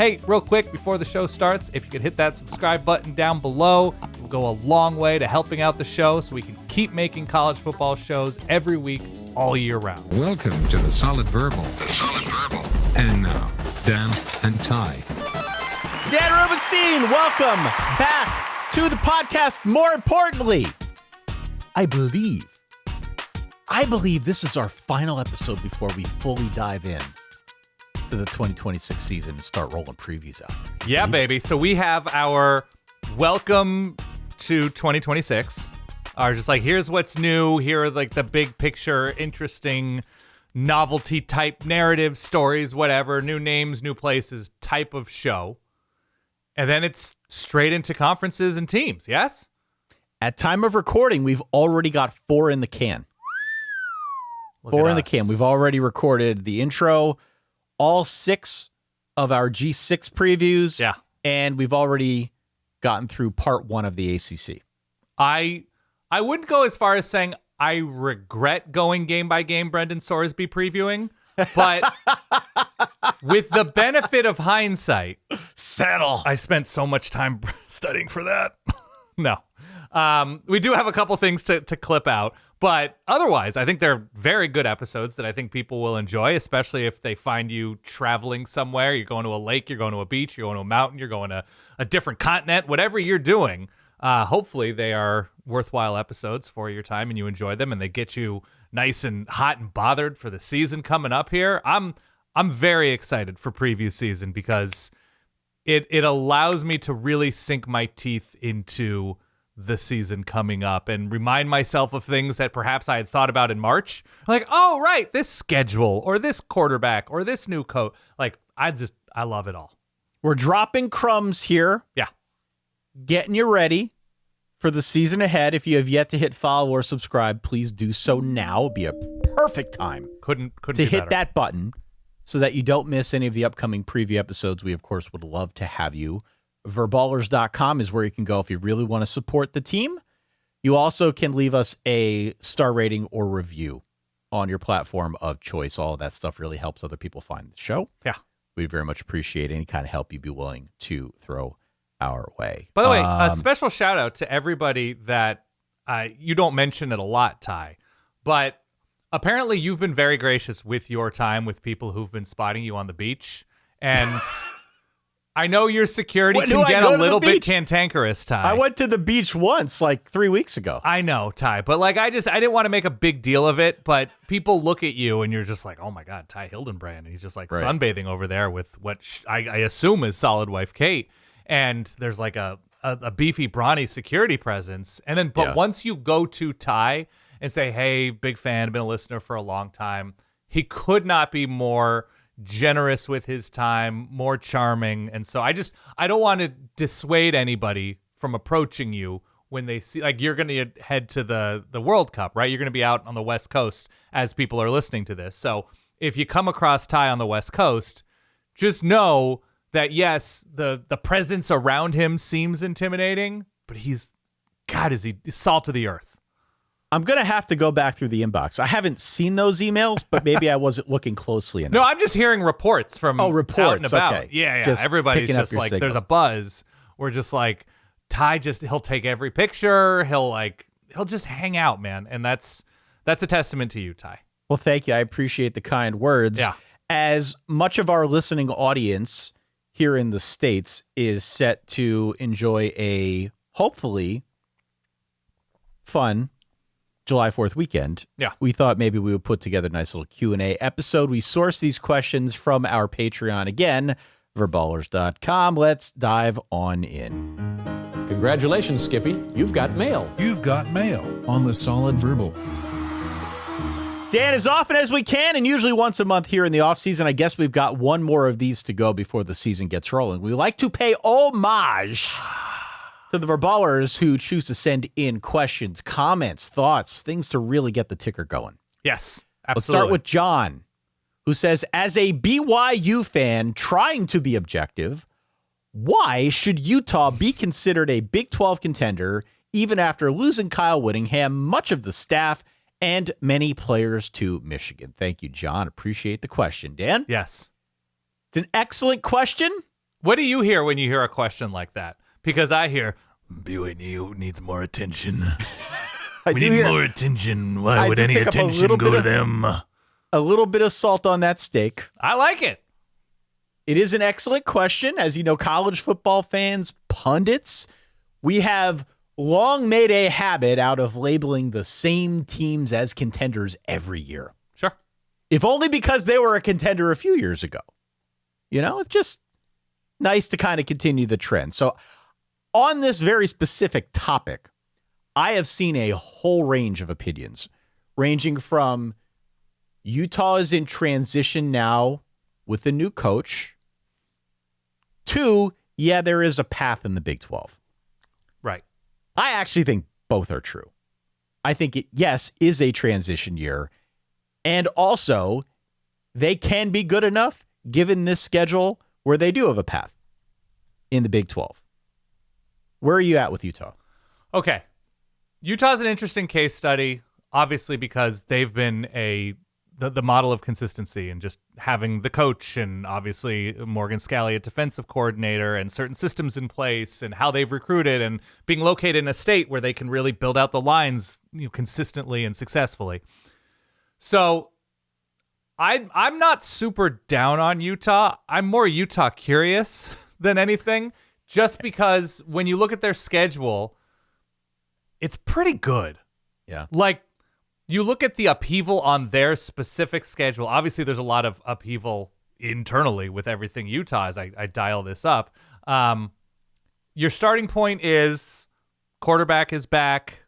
Hey, real quick, before the show starts, if you could hit that subscribe button down below, it will go a long way to helping out the show so we can keep making college football shows every week, all year round. Welcome to the Solid Verbal. And now, Dan and Ty. Dan Rubenstein, welcome back to the podcast. More importantly, I believe this is our final episode before we fully dive in to the 2026 season and start rolling previews out. Yeah, baby. So we have our welcome to 2026. Are just like, here's what's new. Here are like the big picture, interesting novelty type narrative stories, whatever, new names, new places type of show. And then it's straight into conferences and teams. Yes. At time of recording, we've already got 4 in the can. Four in the can. We've already recorded the intro, all 6 of our G6 previews. Yeah. And we've already gotten through part 1 of the ACC. I wouldn't go as far as saying I regret going game by game Brendan Sorsby previewing, but with the benefit of hindsight, settle. I spent so much time studying for that. No. We do have a couple things to clip out, but otherwise, I think they're very good episodes that I think people will enjoy, especially if they find you traveling somewhere. You're going to a lake, you're going to a beach, you're going to a mountain, you're going to a different continent, whatever you're doing. Hopefully they are worthwhile episodes for your time and you enjoy them and they get you nice and hot and bothered for the season coming up here. I'm very excited for preview season because it allows me to really sink my teeth into the season coming up and remind myself of things that perhaps I had thought about in March. Like, oh, right, this schedule or this quarterback or this new coach. Like, I love it all. We're dropping crumbs here. Yeah. Getting you ready for the season ahead. If you have yet to hit follow or subscribe, please do so now. It'd be a perfect time couldn't to hit that button so that you don't miss any of the upcoming preview episodes. We, of course, would love to have you. Verballers.com is where you can go if you really want to support the team. You also can leave us a star rating or review on your platform of choice. All of that stuff really helps other people find the show. Yeah. We'd very much appreciate any kind of help you'd be willing to throw our way. By the way, a special shout out to everybody that you don't mention it a lot, Ty, but apparently you've been very gracious with your time with people who've been spotting you on the beach. And I know your security can get a little bit cantankerous, Ty. I went to the beach once, like 3 weeks ago. I know, Ty, but like I didn't want to make a big deal of it, but people look at you and you're just like, oh my God, Ty Hildenbrand. And he's just like sunbathing over there with what I assume is solid wife Kate. And there's like a beefy, brawny security presence. And then, but once you go to Ty and say, hey, big fan, been a listener for a long time, he could not be more generous with his time, more charming. And so I don't want to dissuade anybody from approaching you when they see, like, you're going to head to the World Cup, right? You're going to be out on the West Coast as people are listening to this. So if you come across Ty on the West Coast, just know that, yes, the presence around him seems intimidating, but he's salt of the earth. I'm going to have to go back through the inbox. I haven't seen those emails, but maybe I wasn't looking closely enough. No, I'm just hearing reports from out and about. Okay. Yeah. Just everybody's just like, there's a buzz. We're just like, Ty he'll take every picture. He'll just hang out, man. And that's a testament to you, Ty. Well, thank you. I appreciate the kind words. Yeah. As much of our listening audience here in the States is set to enjoy a hopefully fun July 4th weekend, we thought maybe we would put together a nice little Q&A episode. We sourced these questions from our Patreon. Again, verballers.com. Let's dive on in. Congratulations, Skippy. You've got mail. You've got mail on the Solid Verbal. Dan, as often as we can, and usually once a month here in the offseason, I guess we've got one more of these to go before the season gets rolling. We like to pay homage to the Verballers who choose to send in questions, comments, thoughts, things to really get the ticker going. Yes, absolutely. Let's start with John, who says, as a BYU fan trying to be objective, why should Utah be considered a Big 12 contender even after losing Kyle Whittingham, much of the staff, and many players to Michigan? Thank you, John. Appreciate the question. Dan? Yes. It's an excellent question. What do you hear when you hear a question like that? Because I hear BYU needs more attention. We need more attention. Why would any attention go to them? A little bit of salt on that steak. I like it. It is an excellent question. As you know, college football fans, pundits, we have long made a habit out of labeling the same teams as contenders every year. Sure. If only because they were a contender a few years ago. It's just nice to kind of continue the trend. So on this very specific topic, I have seen a whole range of opinions, ranging from Utah is in transition now with a new coach to, yeah, there is a path in the Big 12. Right. I actually think both are true. I think it, yes, is a transition year. And also, they can be good enough given this schedule where they do have a path in the Big 12. Where are you at with Utah? Okay. Utah's an interesting case study, obviously, because they've been the model of consistency and just having the coach and obviously Morgan Scalley, a defensive coordinator, and certain systems in place and how they've recruited and being located in a state where they can really build out the lines consistently and successfully. So I'm not super down on Utah. I'm more Utah curious than anything, just because when you look at their schedule, it's pretty good. Yeah. Like, you look at the upheaval on their specific schedule. Obviously, there's a lot of upheaval internally with everything Utah as I dial this up. Your starting point is quarterback is back.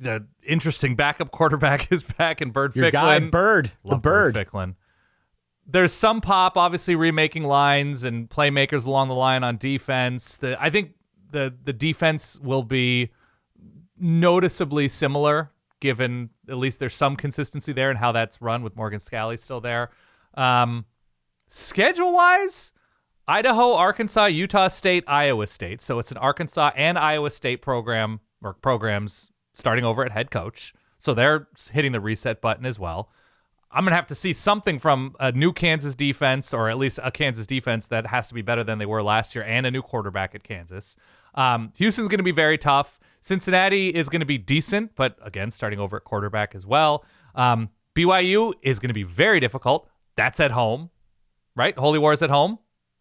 The interesting backup quarterback is back, and Bird Ficklin. Your guy, Bird. Love The Bird. Ficklin. There's some pop, obviously, remaking lines and playmakers along the line on defense. I think the defense will be noticeably similar, given at least there's some consistency there and how that's run with Morgan Scalley still there. Schedule-wise, Idaho, Arkansas, Utah State, Iowa State. So it's an Arkansas and Iowa State program or programs starting over at head coach. So they're hitting the reset button as well. I'm going to have to see something from a new Kansas defense, or at least a Kansas defense that has to be better than they were last year, and a new quarterback at Kansas. Houston's going to be very tough. Cincinnati is going to be decent, but again, starting over at quarterback as well. BYU is going to be very difficult. That's at home, right? Holy War's at home.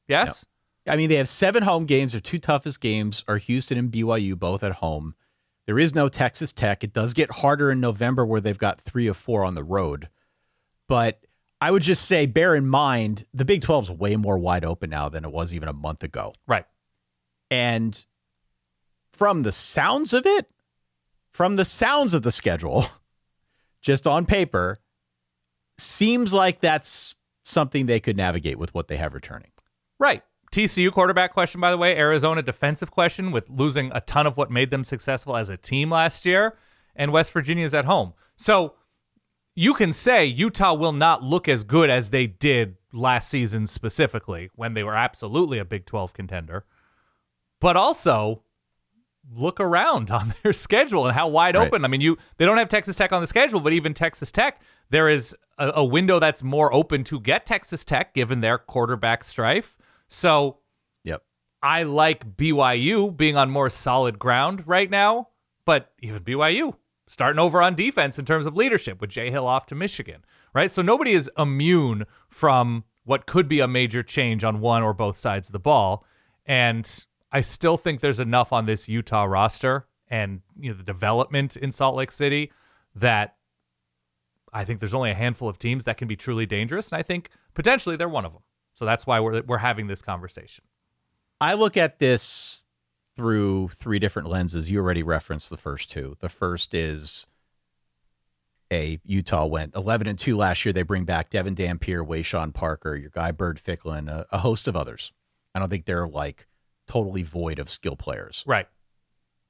Yes? Yeah. I mean, they have 7 home games. Their 2 toughest games are Houston and BYU, both at home. There is no Texas Tech. It does get harder in November where they've got 3 of 4 on the road. But I would just say, bear in mind, the Big 12 is way more wide open now than it was even a month ago. Right. And from the sounds of it, from the sounds of the schedule, just on paper, seems like that's something they could navigate with what they have returning. Right. TCU quarterback question, by the way. Arizona defensive question with losing a ton of what made them successful as a team last year. And West Virginia's at home. So you can say Utah will not look as good as they did last season specifically when they were absolutely a Big 12 contender. But also look around on their schedule and how wide open. I mean, they don't have Texas Tech on the schedule, but even Texas Tech, there is a window that's more open to get Texas Tech given their quarterback strife. So yep, I like BYU being on more solid ground right now, but even BYU starting over on defense in terms of leadership with Jay Hill off to Michigan, right? So nobody is immune from what could be a major change on one or both sides of the ball. And I still think there's enough on this Utah roster and the development in Salt Lake City that I think there's only a handful of teams that can be truly dangerous, and I think potentially they're one of them. So that's why we're having this conversation. I look at this through 3 different lenses. You already referenced the first 2. The first is Utah went 11-2 last year. They bring back Devin Dampier, Wayshawn Parker, your guy Bird Ficklin, a host of others. I don't think they're like totally void of skill players. Right.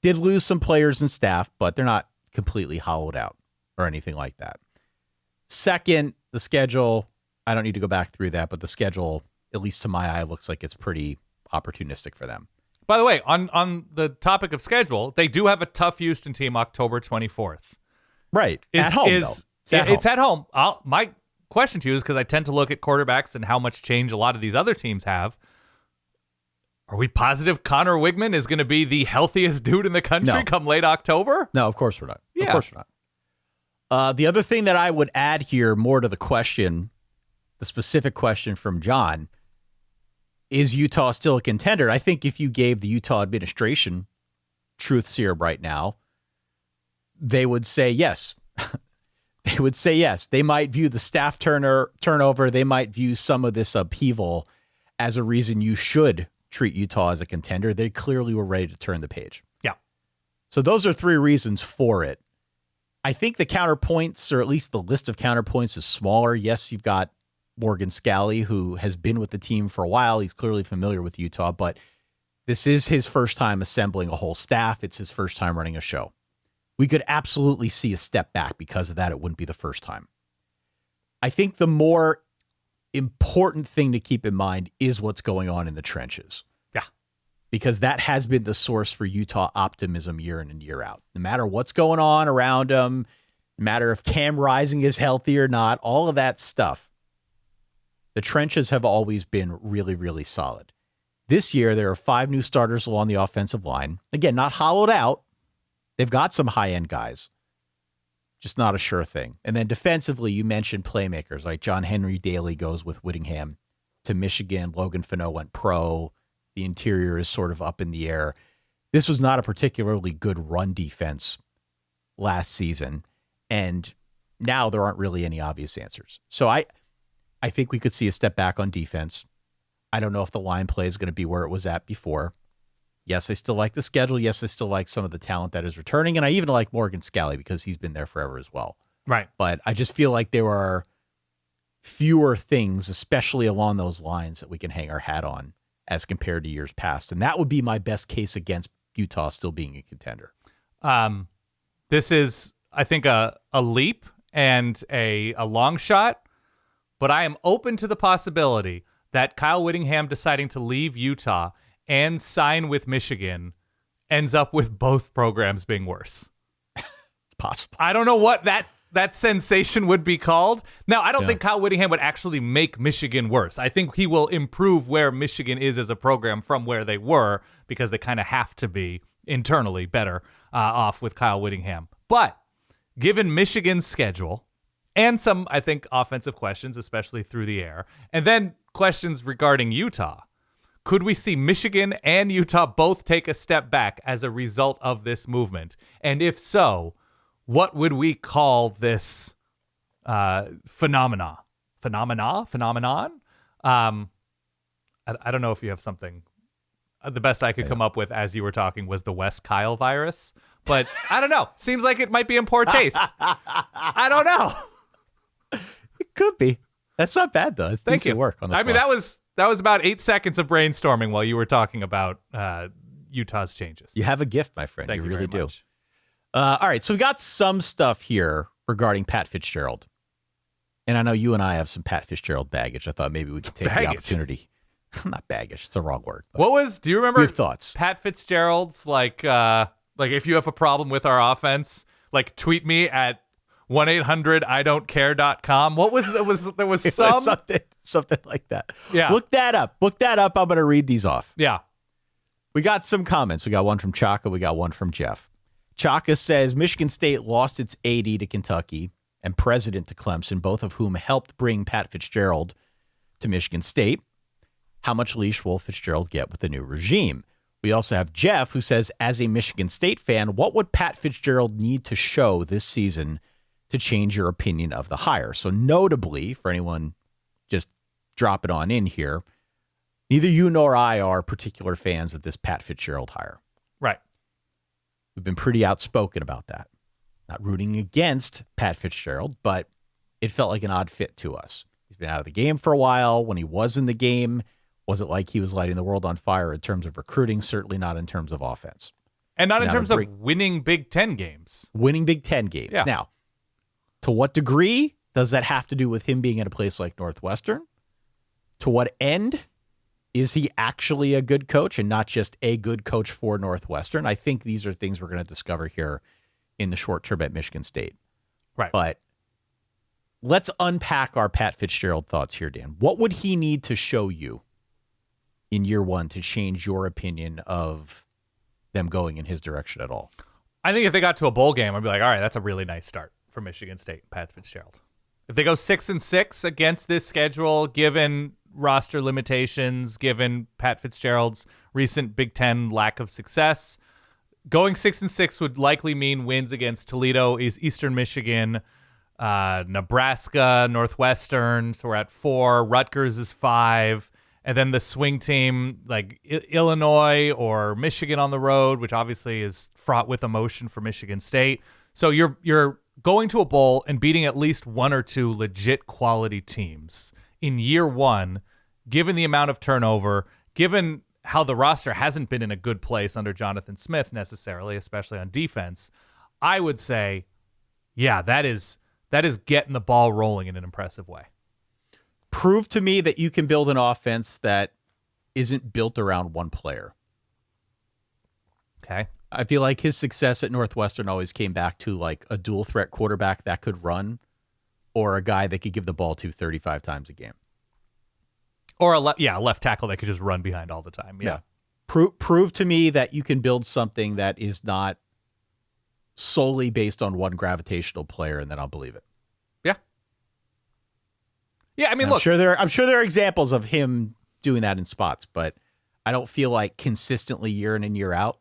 Did lose some players and staff, but they're not completely hollowed out or anything like that. Second, the schedule. I don't need to go back through that, but the schedule, at least to my eye, looks like it's pretty opportunistic for them. By the way, on the topic of schedule, they do have a tough Houston team October 24th. Right. At home, though. It's at home. My question to you is, because I tend to look at quarterbacks and how much change a lot of these other teams have. Are we positive Connor Wigman is going to be the healthiest dude in the country come late October? No, of course we're not. Yeah. Of course we're not. The other thing that I would add here, more to the question, the specific question from John, is Utah still a contender? I think if you gave the Utah administration truth serum right now, they would say yes. They would say yes. They might view the staff turnover. They might view some of this upheaval as a reason you should treat Utah as a contender. They clearly were ready to turn the page. Yeah. So those are three reasons for it. I think the counterpoints, or at least the list of counterpoints, is smaller. Yes, you've got Morgan Scalley, who has been with the team for a while. He's clearly familiar with Utah, but this is his first time assembling a whole staff. It's his first time running a show. We could absolutely see a step back because of that. It wouldn't be the first time. I think the more important thing to keep in mind is what's going on in the trenches. Yeah. Because that has been the source for Utah optimism year in and year out. No matter what's going on around them, no matter if Cam Rising is healthy or not, all of that stuff, the trenches have always been really, really solid. This year, there are 5 new starters along the offensive line. Again, not hollowed out. They've got some high-end guys. Just not a sure thing. And then defensively, you mentioned playmakers like John Henry Daly goes with Whittingham to Michigan. Logan Fano went pro. The interior is sort of up in the air. This was not a particularly good run defense last season. And now there aren't really any obvious answers. So I think we could see a step back on defense. I don't know if the line play is going to be where it was at before. Yes, I still like the schedule. Yes, I still like some of the talent that is returning. And I even like Morgan Scalley because he's been there forever as well. Right. But I just feel like there are fewer things, especially along those lines, that we can hang our hat on as compared to years past. And that would be my best case against Utah still being a contender. This is, I think, a leap and a long shot, but I am open to the possibility that Kyle Whittingham deciding to leave Utah and sign with Michigan ends up with both programs being worse. It's possible. I don't know what that sensation would be called. Now, I don't think Kyle Whittingham would actually make Michigan worse. I think he will improve where Michigan is as a program from where they were, because they kind of have to be internally better off with Kyle Whittingham. But given Michigan's schedule and some, I think, offensive questions, especially through the air, and then questions regarding Utah, could we see Michigan and Utah both take a step back as a result of this movement? And if so, what would we call this phenomenon? I don't know if you have something. The best I could come up with as you were talking was the West Kyle virus. But I don't know. Seems like it might be in poor taste. I don't know. It could be. That's not bad, though. It's Thank you. Work on the I mean, fly. that was about 8 seconds of brainstorming while you were talking about Utah's changes. You have a gift, my friend. Thank you really very do. much. All right, so we got some stuff here regarding Pat Fitzgerald. And I know you and I have some Pat Fitzgerald baggage. I thought maybe we could take the opportunity. Not baggage. It's the wrong word. Do you remember your thoughts? Pat Fitzgerald's like if you have a problem with our offense, like tweet me at 1-800-I-don't-care.com. What was there was some something like that. Yeah. Look that up. I'm going to read these off. Yeah. We got some comments. We got one from Chaka. We got one from Jeff. Chaka says Michigan State lost its AD to Kentucky and president to Clemson, both of whom helped bring Pat Fitzgerald to Michigan State. How much leash will Fitzgerald get with the new regime? We also have Jeff, who says, as a Michigan State fan, what would Pat Fitzgerald need to show this season to change your opinion of the hire? So notably, for anyone just drop it on in here, neither you nor I are particular fans of this Pat Fitzgerald hire. Right. We've been pretty outspoken about that. Not rooting against Pat Fitzgerald, but it felt like an odd fit to us. He's been out of the game for a while. When he was in the game, was it like he was lighting the world on fire in terms of recruiting? Certainly not in terms of offense. And not in terms of winning Big Ten games. Winning Big Ten games. Yeah. Now, to what degree does that have to do with him being at a place like Northwestern? To what end is he actually a good coach and not just a good coach for Northwestern? I think these are things we're going to discover here in the short term at Michigan State. Right. But let's unpack our Pat Fitzgerald thoughts here, Dan. What would he need to show you in year one to change your opinion of them going in his direction at all? I think if they got to a bowl game, I'd be like, all right, that's a really nice start for Michigan State, Pat Fitzgerald. If they go 6-6 against this schedule, given roster limitations, given Pat Fitzgerald's recent Big Ten lack of success, going 6-6 would likely mean wins against Toledo, Eastern Michigan, Nebraska, Northwestern. So we're at 4. Rutgers is 5. And then the swing team, like Illinois or Michigan on the road, which obviously is fraught with emotion for Michigan State. So you're going to a bowl and beating at least 1 or 2 legit quality teams in year one, given the amount of turnover, given how the roster hasn't been in a good place under Jonathan Smith necessarily, especially on defense. I would say, yeah, that is getting the ball rolling in an impressive way. Prove to me that you can build an offense that isn't built around one player. Okay. I feel like his success at Northwestern always came back to like a dual threat quarterback that could run or a guy that could give the ball to 35 times a game. Or a left tackle that could just run behind all the time. Yeah. Prove to me that you can build something that is not solely based on one gravitational player, and then I'll believe it. Yeah, I mean, I'm look. sure there are examples of him doing that in spots, but I don't feel like consistently year in and year out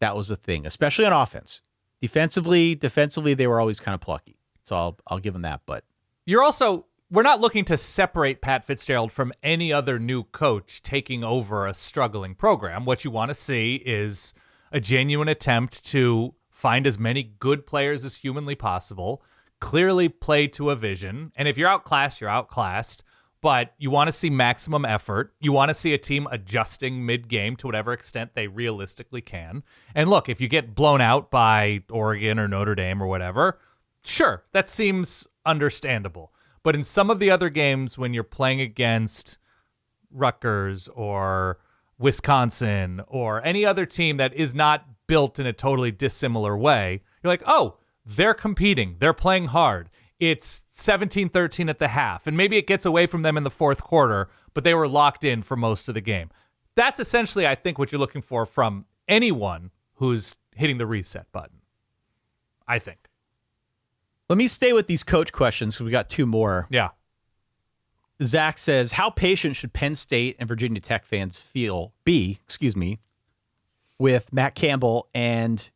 that was a thing, especially on offense. Defensively, they were always kind of plucky. So I'll give him that. But we're not looking to separate Pat Fitzgerald from any other new coach taking over a struggling program. What you want to see is a genuine attempt to find as many good players as humanly possible, clearly play to a vision. And if you're outclassed, you're outclassed. But you want to see maximum effort. You want to see a team adjusting mid-game to whatever extent they realistically can. And look, if you get blown out by Oregon or Notre Dame or whatever, sure, that seems understandable. But in some of the other games, when you're playing against Rutgers or Wisconsin or any other team that is not built in a totally dissimilar way, you're like, oh, they're competing. They're playing hard. It's 17-13 at the half, and maybe it gets away from them in the fourth quarter, but they were locked in for most of the game. That's essentially, I think, what you're looking for from anyone who's hitting the reset button, I think. Let me stay with these coach questions because we got 2 more. Yeah. Zach says, how patient should Penn State and Virginia Tech fans be with Matt Campbell and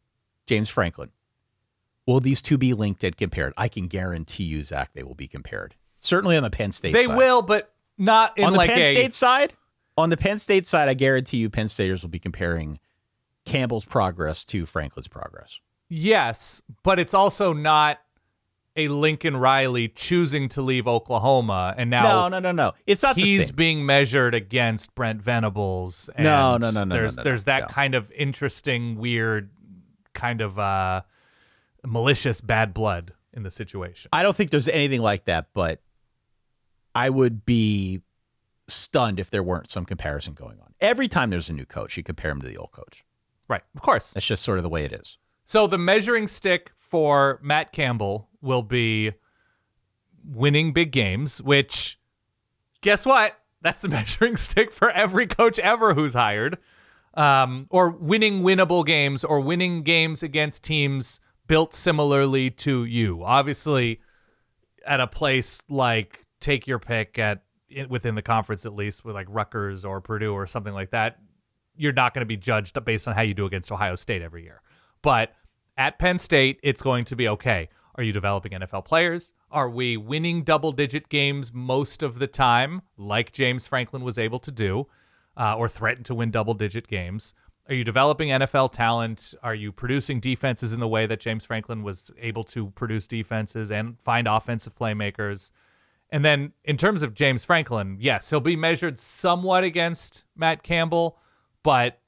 James Franklin? Will these two be linked and compared? I can guarantee you, Zach, they will be compared. Certainly on the Penn State side. They will, but not in on the like Penn State side. On the Penn State side, I guarantee you Penn Staters will be comparing Campbell's progress to Franklin's progress. Yes, but it's also not a Lincoln Riley choosing to leave Oklahoma and now no. It's not the same. He's being measured against Brent Venables. And No. There's that kind of interesting, weird, kind of malicious bad blood in the situation. I don't think there's anything like that, but I would be stunned if there weren't some comparison going on. Every time there's a new coach, you compare him to the old coach. Right, of course. That's just sort of the way it is. So the measuring stick for Matt Campbell will be winning big games, which, guess what? That's the measuring stick for every coach ever who's hired. Or winning winnable games or winning games against teams built similarly to you. Obviously, at a place like take your pick within the conference, at least with like Rutgers or Purdue or something like that, you're not going to be judged based on how you do against Ohio State every year. But at Penn State, it's going to be, okay, are you developing NFL players? Are we winning double-digit games most of the time, like James Franklin was able to do, or threaten to win double-digit games? Are you developing NFL talent? Are you producing defenses in the way that James Franklin was able to produce defenses and find offensive playmakers? And then in terms of James Franklin, yes, he'll be measured somewhat against Matt Campbell, but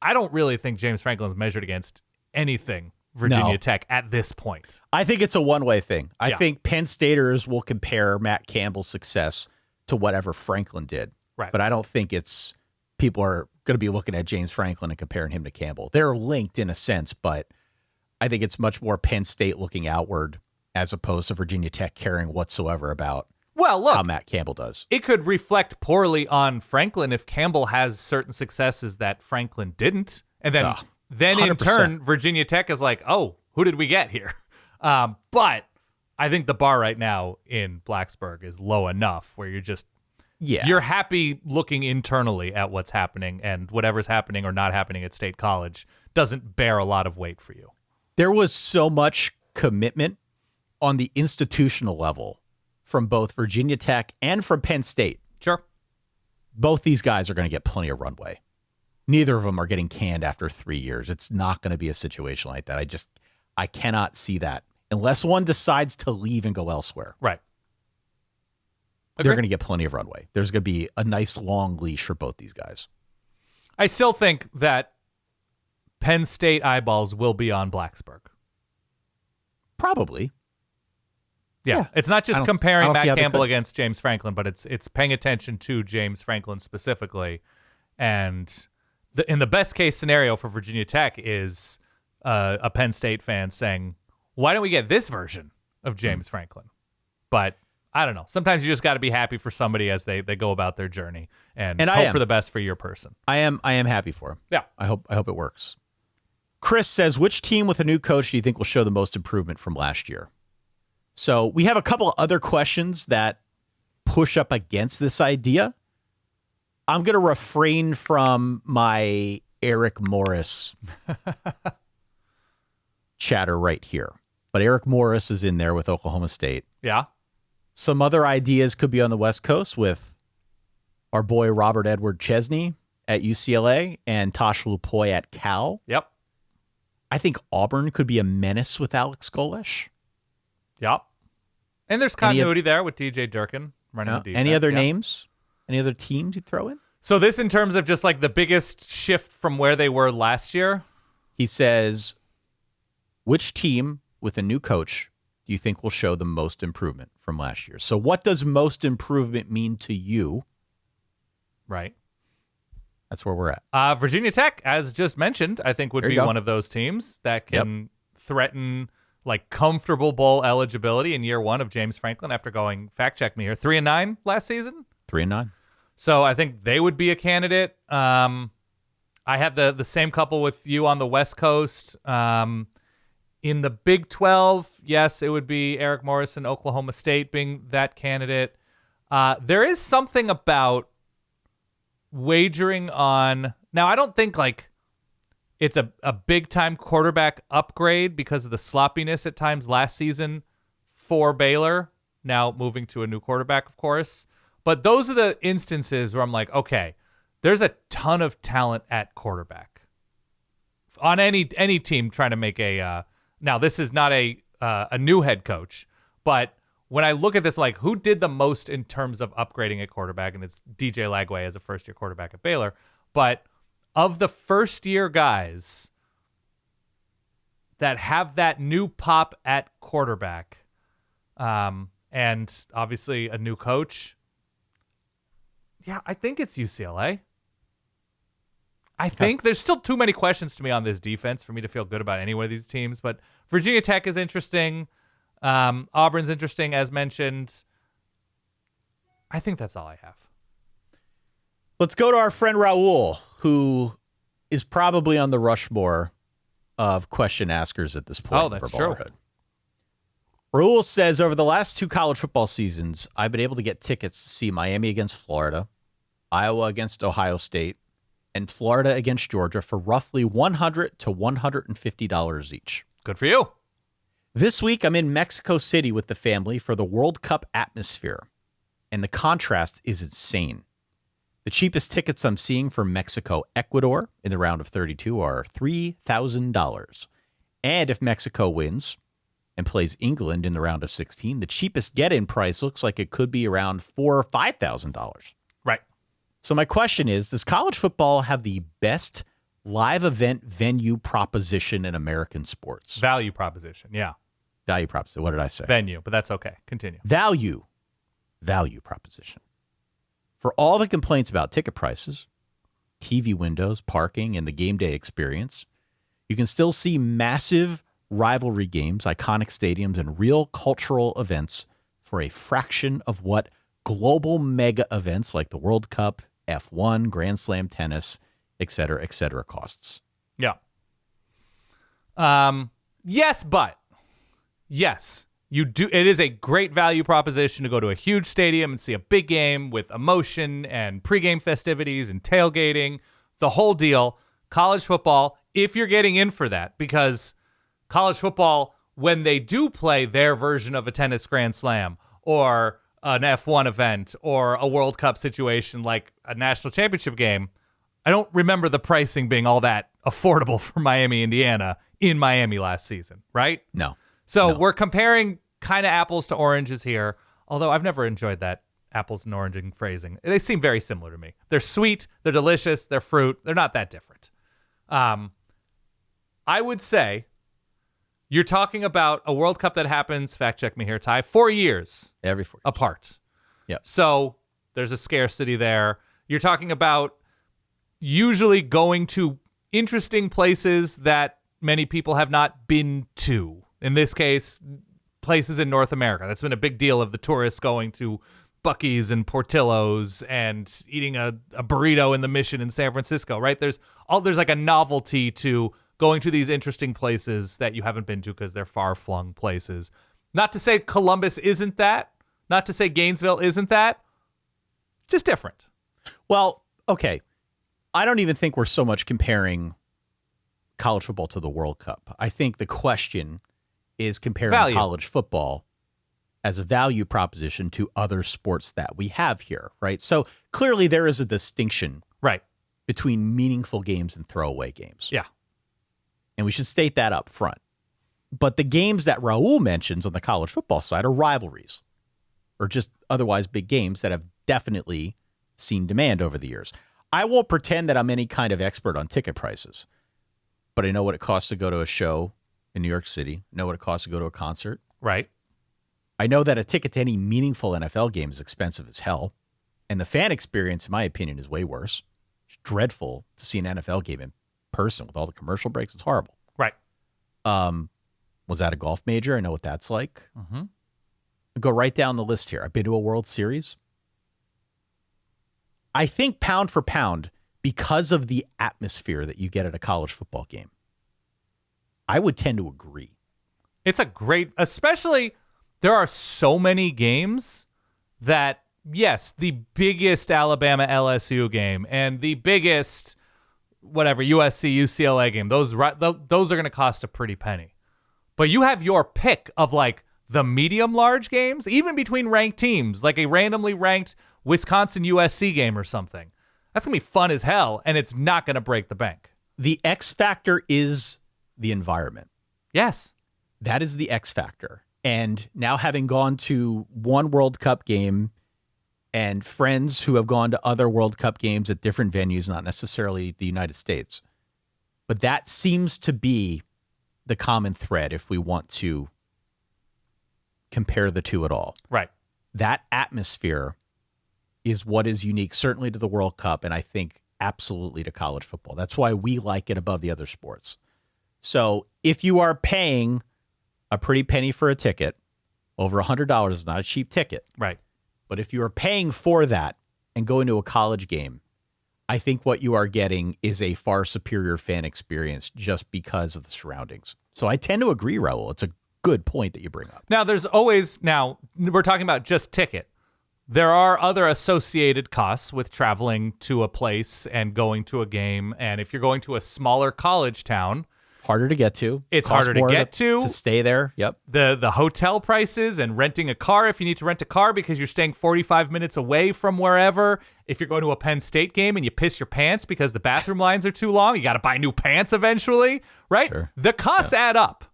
I don't really think James Franklin's measured against anything Virginia Tech at this point. I think it's a one-way thing. I think Penn Staters will compare Matt Campbell's success to whatever Franklin did. Right. But I don't think people are going to be looking at James Franklin and comparing him to Campbell. They're linked in a sense, but I think it's much more Penn State looking outward as opposed to Virginia Tech caring whatsoever about Well, look, how Matt Campbell does. it could reflect poorly on Franklin if Campbell has certain successes that Franklin didn't. And then, then in 100%. turn, Virginia Tech is like, oh, who did we get here? But I think the bar right now in Blacksburg is low enough where you're happy looking internally at what's happening, and whatever's happening or not happening at State College doesn't bear a lot of weight for you. There was so much commitment on the institutional level from both Virginia Tech and from Penn State. Sure. Both these guys are going to get plenty of runway. Neither of them are getting canned after 3 years. It's not going to be a situation like that. I cannot see that unless one decides to leave and go elsewhere. Right. They're going to get plenty of runway. There's going to be a nice long leash for both these guys. I still think that Penn State eyeballs will be on Blacksburg. Probably. Yeah. It's not just comparing see how Matt they Campbell could. against James Franklin, but it's paying attention to James Franklin specifically. And in the best case scenario for Virginia Tech is a Penn State fan saying, why don't we get this version of James Franklin? But I don't know. Sometimes you just got to be happy for somebody as they go about their journey and hope for the best for your person. I am happy for him. Yeah. I hope it works. Chris says, which team with a new coach do you think will show the most improvement from last year? So we have a couple of other questions that push up against this idea. I'm going to refrain from my Eric Morris chatter right here. But Eric Morris is in there with Oklahoma State. Yeah. Some other ideas could be on the West Coast with our boy Robert Edward Chesney at UCLA and Tosh Lupoy at Cal. Yep. I think Auburn could be a menace with Alex Golesh. Yep. And there's continuity there with DJ Durkin running the defense. Any other names? Any other teams you throw in? So this in terms of just like the biggest shift from where they were last year? He says, which team with a new coach do you think will show the most improvement from last year? So what does most improvement mean to you? Right. That's where we're at. Virginia Tech, as just mentioned, I think would be one of those teams that can threaten like comfortable bowl eligibility in year one of James Franklin after going, fact check me here, 3-9 last season? 3-9. So I think they would be a candidate. I have the same couple with you on the West Coast. In the Big 12, yes, it would be Eric Morris and Oklahoma State being that candidate. There is something about wagering on... Now, I don't think like it's a big-time quarterback upgrade because of the sloppiness at times last season for Baylor, now moving to a new quarterback, of course. But those are the instances where I'm like, okay, there's a ton of talent at quarterback on any team trying to make a... now, this is not a new head coach, but when I look at this, like, who did the most in terms of upgrading at quarterback? And it's DJ Lagway as a first-year quarterback at Baylor. But of the first-year guys that have that new pop at quarterback, and obviously a new coach, yeah, I think it's UCLA. I think there's still too many questions to me on this defense for me to feel good about any one of these teams, but Virginia Tech is interesting. Auburn's interesting, as mentioned. I think that's all I have. Let's go to our friend Raul, who is probably on the Rushmore of question askers at this point. Oh, that's true. Raul says, over the last 2 college football seasons, I've been able to get tickets to see Miami against Florida, Iowa against Ohio State, and Florida against Georgia for roughly $100 to $150 each. Good for you. This week, I'm in Mexico City with the family for the World Cup atmosphere, and the contrast is insane. The cheapest tickets I'm seeing for Mexico, Ecuador in the round of 32 are $3,000. And if Mexico wins and plays England in the round of 16, the cheapest get-in price looks like it could be around $4,000 or $5,000. Right. So my question is, does college football have the best live event venue proposition in American sports? Value proposition, yeah. Value proposition. What did I say? Venue, but that's okay. Continue. Value proposition. For all the complaints about ticket prices, TV windows, parking, and the game day experience, you can still see massive rivalry games, iconic stadiums, and real cultural events for for a fraction of what global mega events like the World Cup, F1, Grand Slam tennis, et cetera, costs. Yeah. Yes, you do. It is a great value proposition to go to a huge stadium and see a big game with emotion and pregame festivities and tailgating, the whole deal. College football, if you're getting in for that, because college football, when they do play their version of a tennis Grand Slam or an F1 event or a World Cup situation like a national championship game, I don't remember the pricing being all that affordable for Miami, Indiana in Miami last season, right? No. So we're comparing kind of apples to oranges here, although I've never enjoyed that apples and oranging phrasing. They seem very similar to me. They're sweet, they're delicious, they're fruit. They're not that different. I would say you're talking about a World Cup that happens, fact check me here, Ty, 4 years. Every 4 years. Apart. Yep. So there's a scarcity there. You're talking about usually going to interesting places that many people have not been to. In this case, places in North America. That's been a big deal of the tourists going to Buc-ee's and Portillo's and eating a burrito in the Mission in San Francisco, right? There's like a novelty to going to these interesting places that you haven't been to because they're far-flung places. Not to say Columbus isn't that. Not to say Gainesville isn't that. Just different. Well, okay. I don't even think we're so much comparing college football to the World Cup. I think the question is comparing value. College football as a value proposition to other sports that we have here, right? So clearly there is a distinction Right. between meaningful games and throwaway games. Yeah. And we should state that up front. But the games that Raul mentions on the college football side are rivalries or just otherwise big games that have definitely seen demand over the years. I won't pretend that I'm any kind of expert on ticket prices, but I know what it costs to go to a show in New York City, know what it costs to go to a concert. Right. I know that a ticket to any meaningful NFL game is expensive as hell, and the fan experience, in my opinion, is way worse. It's dreadful to see an NFL game in person with all the commercial breaks. It's horrible. Right. Was that a golf major? I know what that's like. Mm-hmm. Go right down the list here. I've been to a World Series. I think pound for pound, because of the atmosphere that you get at a college football game, I would tend to agree. It's a great, especially there are so many games that, yes, the biggest Alabama LSU game and the biggest whatever USC UCLA game, those are going to cost a pretty penny. But you have your pick of like the medium large games, even between ranked teams, like a randomly ranked Wisconsin USC game or something. That's going to be fun as hell, and it's not going to break the bank. The X factor is the environment. Yes. That is the X factor. And now having gone to one World Cup game and friends who have gone to other World Cup games at different venues, not necessarily the United States, but that seems to be the common thread if we want to compare the two at all. Right. That atmosphere is what is unique, certainly to the World Cup, and I think absolutely to college football. That's why we like it above the other sports. So if you are paying a pretty penny for a ticket, over $100 is not a cheap ticket. Right. But if you are paying for that and going to a college game, I think what you are getting is a far superior fan experience just because of the surroundings. So I tend to agree, Raul. It's a good point that you bring up. Now, we're talking about just ticket. There are other associated costs with traveling to a place and going to a game. And if you're going to a smaller college town, harder to get to. It's harder to get to stay there. Yep. The hotel prices and renting a car if you need to rent a car because you're staying 45 minutes away from wherever. If you're going to a Penn State game and you piss your pants because the bathroom lines are too long, you got to buy new pants eventually, right? Sure. The costs add up.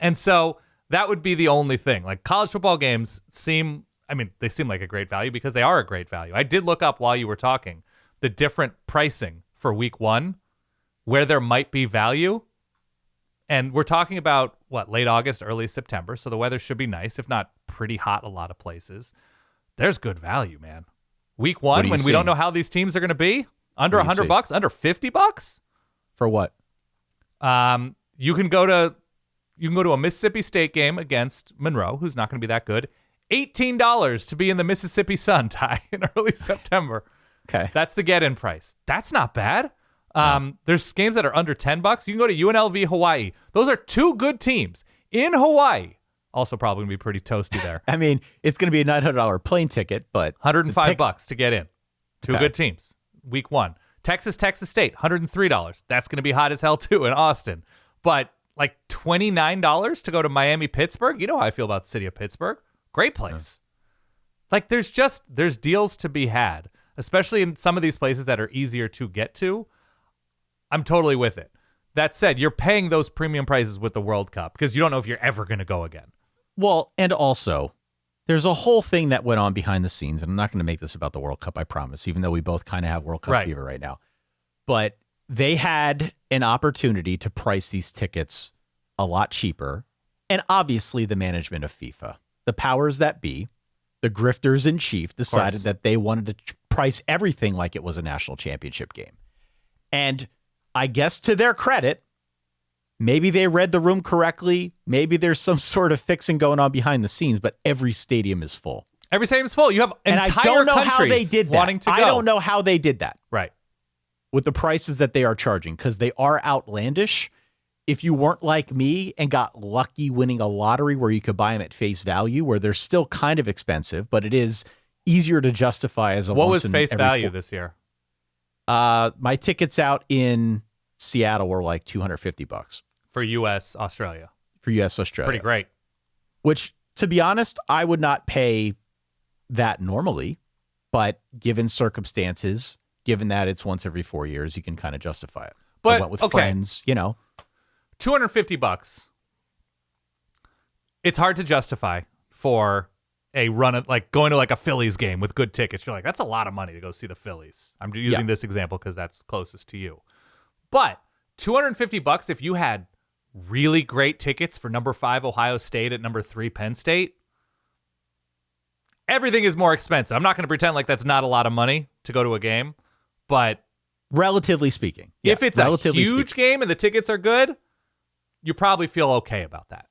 And so that would be the only thing. Like college football games they seem like a great value because they are a great value. I did look up while you were talking the different pricing for week one, where there might be value. And we're talking about, late August, early September, so the weather should be nice, if not pretty hot a lot of places. There's good value, man. Week one, when we don't know how these teams are going to be, under $100, under $50? For what? You can go to a Mississippi State game against Monroe, who's not going to be that good, $18 to be in the Mississippi Sun, Ty, in early September. Okay. That's the get-in price. That's not bad. There's games that are under $10. You can go to UNLV Hawaii. Those are two good teams in Hawaii. Also probably going to be pretty toasty there. I mean, it's going to be a $900 plane ticket, but $105 to get in. Two Okay. good teams. Week 1. Texas State, $103. That's going to be hot as hell too in Austin. But like $29 to go to Miami-Pittsburgh? You know how I feel about the city of Pittsburgh. Great place. Like there's deals to be had, especially in some of these places that are easier to get to. I'm totally with it. That said, you're paying those premium prices with the World Cup because you don't know if you're ever going to go again. Well, and also, there's a whole thing that went on behind the scenes, and I'm not going to make this about the World Cup, I promise, even though we both kind of have World Cup fever right now. But they had an opportunity to price these tickets a lot cheaper, and obviously the management of FIFA, the powers that be, the grifters in chief, decided that they wanted to price everything like it was a national championship game. And I guess to their credit, maybe they read the room correctly. Maybe there's some sort of fixing going on behind the scenes, but every stadium is full. Every stadium's full. You have entire and I don't know how they countries did that. wanting to go. I don't know how they did that. Right. With the prices that they are charging, because they are outlandish. If you weren't like me and got lucky winning a lottery where you could buy them at face value, where they're still kind of expensive, but it is easier to justify as a What was face value this year? My tickets out in Seattle were like $250 For U.S. Australia. for U.S. Australia. Pretty great. Which, to be honest, I would not pay that normally, but given circumstances, given that it's once every 4 years, you can kind of justify it. But I went with friends, you know. $250. It's hard to justify for a run of like going to like a Phillies game with good tickets. You're like, that's a lot of money to go see the Phillies. I'm using this example because that's closest to you. But $250 if you had really great tickets for number 5 Ohio State at number 3 Penn State. Everything is more expensive. I'm not going to pretend like that's not a lot of money to go to a game, but relatively speaking, if it's a huge game and the tickets are good, you probably feel okay about that.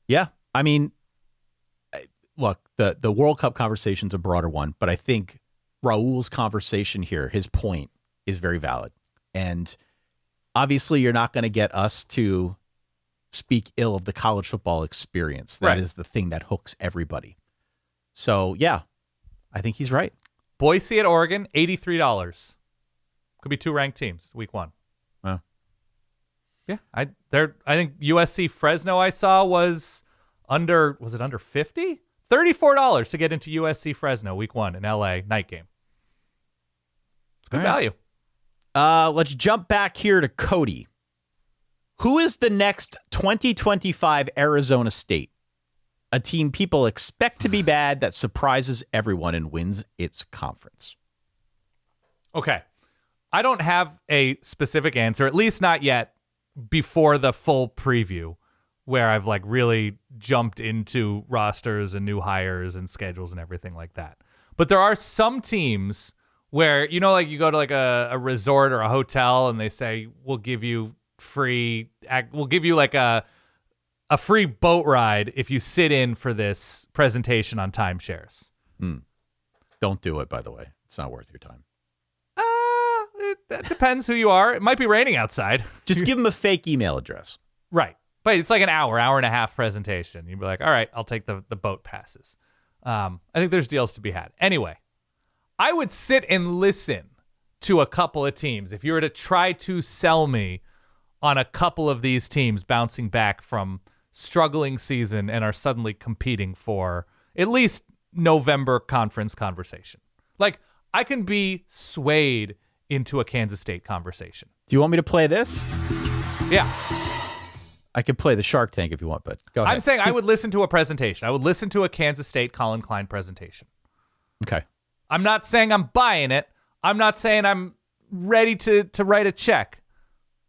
Yeah. I mean, look, the World Cup conversation's a broader one, but I think Raul's conversation here, his point is very valid. And obviously you're not going to get us to speak ill of the college football experience. That is the thing that hooks everybody. So, yeah, I think he's right. Boise at Oregon, $83. Could be 2 ranked teams, week 1. Wow. Yeah, I think USC Fresno I saw was under 50? $34 to get into USC Fresno week 1 in LA night game. It's good value. Let's jump back here to Cody. Who is the next 2025 Arizona State? A team people expect to be bad that surprises everyone and wins its conference. Okay. I don't have a specific answer, at least not yet, before the full preview, where I've like really jumped into rosters and new hires and schedules and everything like that. But there are some teams where, you know, like you go to like a resort or a hotel and they say, we'll give you like a free boat ride if you sit in for this presentation on timeshares. Don't do it, by the way. It's not worth your time. That depends who you are. It might be raining outside. Just give them a fake email address. Right. But it's like an hour and a half presentation. You'd be like, all right, I'll take the boat passes. I think there's deals to be had. Anyway, I would sit and listen to a couple of teams. If you were to try to sell me on a couple of these teams bouncing back from struggling season and are suddenly competing for at least November conference conversation. Like, I can be swayed into a Kansas State conversation. Do you want me to play this? Yeah. I could play the Shark Tank if you want, but go ahead. I'm saying I would listen to a presentation. I would listen to a Kansas State Colin Klein presentation. Okay. I'm not saying I'm buying it. I'm not saying I'm ready to write a check,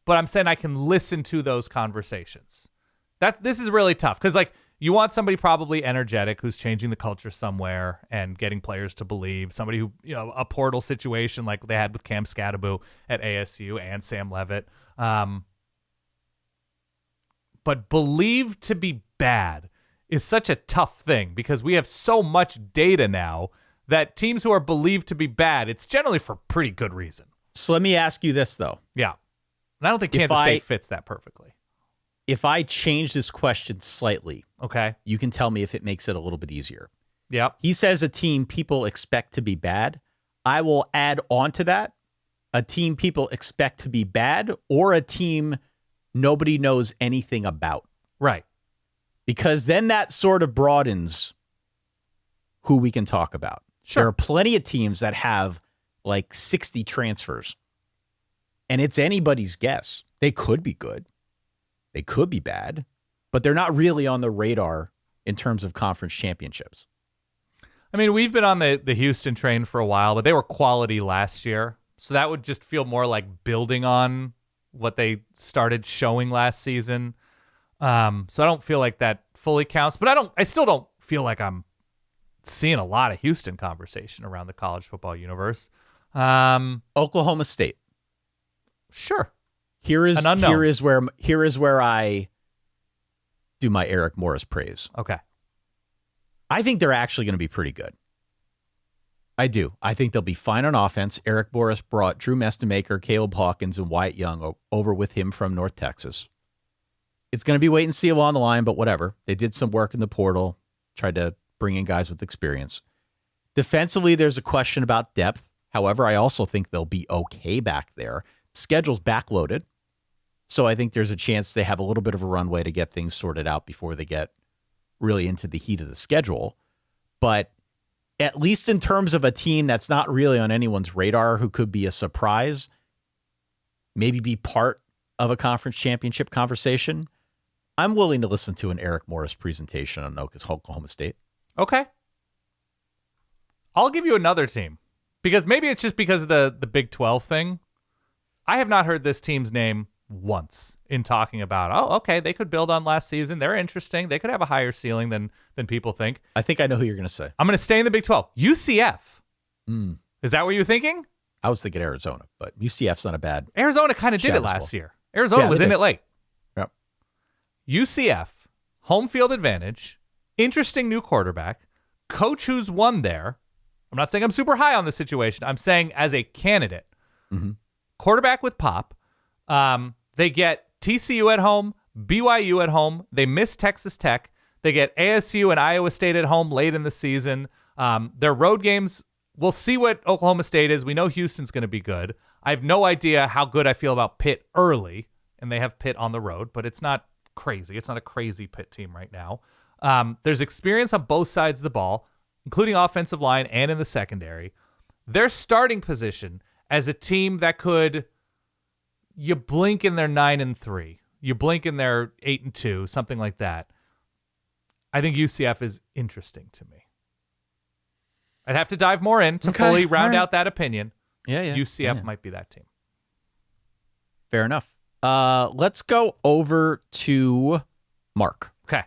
but I'm saying I can listen to those conversations. This is really tough because, like, you want somebody probably energetic who's changing the culture somewhere and getting players to believe. Somebody who, you know, a portal situation like they had with Cam Scadaboo at ASU and Sam Levitt. But believed to be bad is such a tough thing because we have so much data now that teams who are believed to be bad, it's generally for pretty good reason. So let me ask you this, though. Yeah. And I don't think Kansas State fits that perfectly. If I change this question slightly, okay, you can tell me if it makes it a little bit easier. Yep. He says a team people expect to be bad. I will add on to that a team people expect to be bad or a team nobody knows anything about. Right. Because then that sort of broadens who we can talk about. Sure. There are plenty of teams that have like 60 transfers, and it's anybody's guess. They could be good. They could be bad, but they're not really on the radar in terms of conference championships. I mean, we've been on the Houston train for a while, but they were quality last year. So that would just feel more like building on what they started showing last season. So I don't feel like that fully counts, but I still don't feel like I'm seeing a lot of Houston conversation around the college football universe. Oklahoma State. Sure. Here is where I do my Eric Morris praise. Okay. I think they're actually going to be pretty good. I do. I think they'll be fine on offense. Eric Morris brought Drew Mestemaker, Caleb Hawkins, and Wyatt Young over with him from North Texas. It's going to be wait and see along the line, but whatever. They did some work in the portal, tried to bring in guys with experience. Defensively, there's a question about depth. However, I also think they'll be okay back there. Schedule's backloaded, so I think there's a chance they have a little bit of a runway to get things sorted out before they get really into the heat of the schedule. But at least in terms of a team that's not really on anyone's radar who could be a surprise, maybe be part of a conference championship conversation, I'm willing to listen to an Eric Morris presentation on Oklahoma State. Okay. I'll give you another team because maybe it's just because of the Big 12 thing. I have not heard this team's name once in talking about, oh, okay, they could build on last season. They're interesting. They could have a higher ceiling than people think. I think I know who you're going to say. I'm going to stay in the Big 12. UCF. Is that what you're thinking? I was thinking Arizona, but UCF's not a bad. Arizona kind of did it last year. Arizona was in it late. Yep. UCF, home field advantage, interesting new quarterback, coach who's won there. I'm not saying I'm super high on the situation. I'm saying as a candidate, quarterback with pop. They get TCU at home, BYU at home. They miss Texas Tech. They get ASU and Iowa State at home late in the season. Their road games, we'll see what Oklahoma State is. We know Houston's going to be good. I have no idea how good I feel about Pitt early, and they have Pitt on the road, but it's not crazy. It's not a crazy Pitt team right now. There's experience on both sides of the ball, including offensive line and in the secondary. Their starting position as a team that could... You blink and they're 9-3. You blink and they're 8-2, something like that. I think UCF is interesting to me. I'd have to dive more in to fully round out that opinion. Yeah. UCF might be that team. Fair enough. Let's go over to Mark. Okay.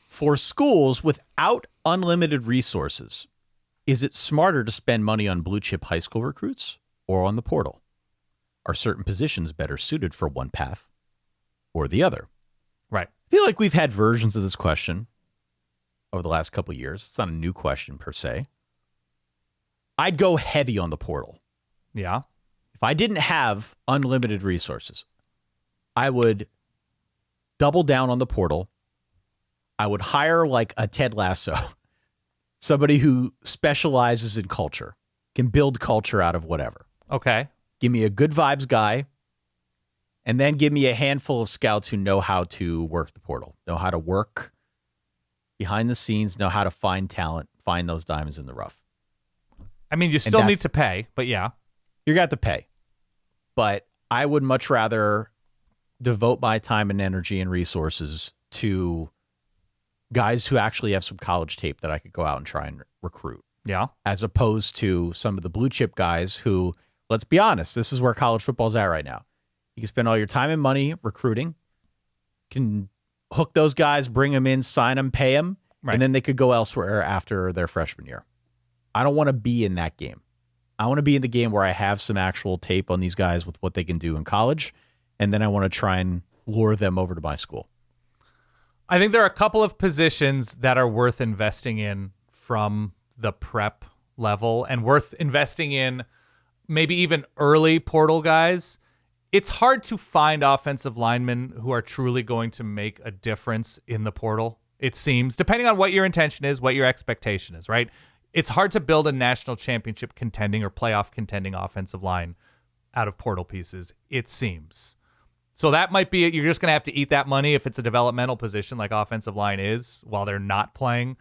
For schools without unlimited resources, is it smarter to spend money on blue chip high school recruits or on the portal? Are certain positions better suited for one path or the other? Right. I feel like we've had versions of this question over the last couple of years. It's not a new question per se. I'd go heavy on the portal. Yeah. If I didn't have unlimited resources, I would double down on the portal. I would hire like a Ted Lasso, somebody who specializes in culture, can build culture out of whatever. Okay. Give me a good vibes guy, and then give me a handful of scouts who know how to work the portal, know how to work behind the scenes, know how to find talent, find those diamonds in the rough. I mean, you still need to pay, but yeah. You got to pay. But I would much rather devote my time and energy and resources to guys who actually have some college tape that I could go out and try and recruit. Yeah. As opposed to some of the blue chip guys who, let's be honest, this is where college football's at right now. You can spend all your time and money recruiting, can hook those guys, bring them in, sign them, pay them, and then they could go elsewhere after their freshman year. I don't want to be in that game. I want to be in the game where I have some actual tape on these guys with what they can do in college, and then I want to try and lure them over to my school. I think there are a couple of positions that are worth investing in from the prep level and worth investing in maybe even early portal guys. It's hard to find offensive linemen who are truly going to make a difference in the portal, it seems, depending on what your intention is, what your expectation is, right? It's hard to build a national championship contending or playoff contending offensive line out of portal pieces, it seems. So that might be it. You're just going to have to eat that money if it's a developmental position like offensive line is while they're not playing.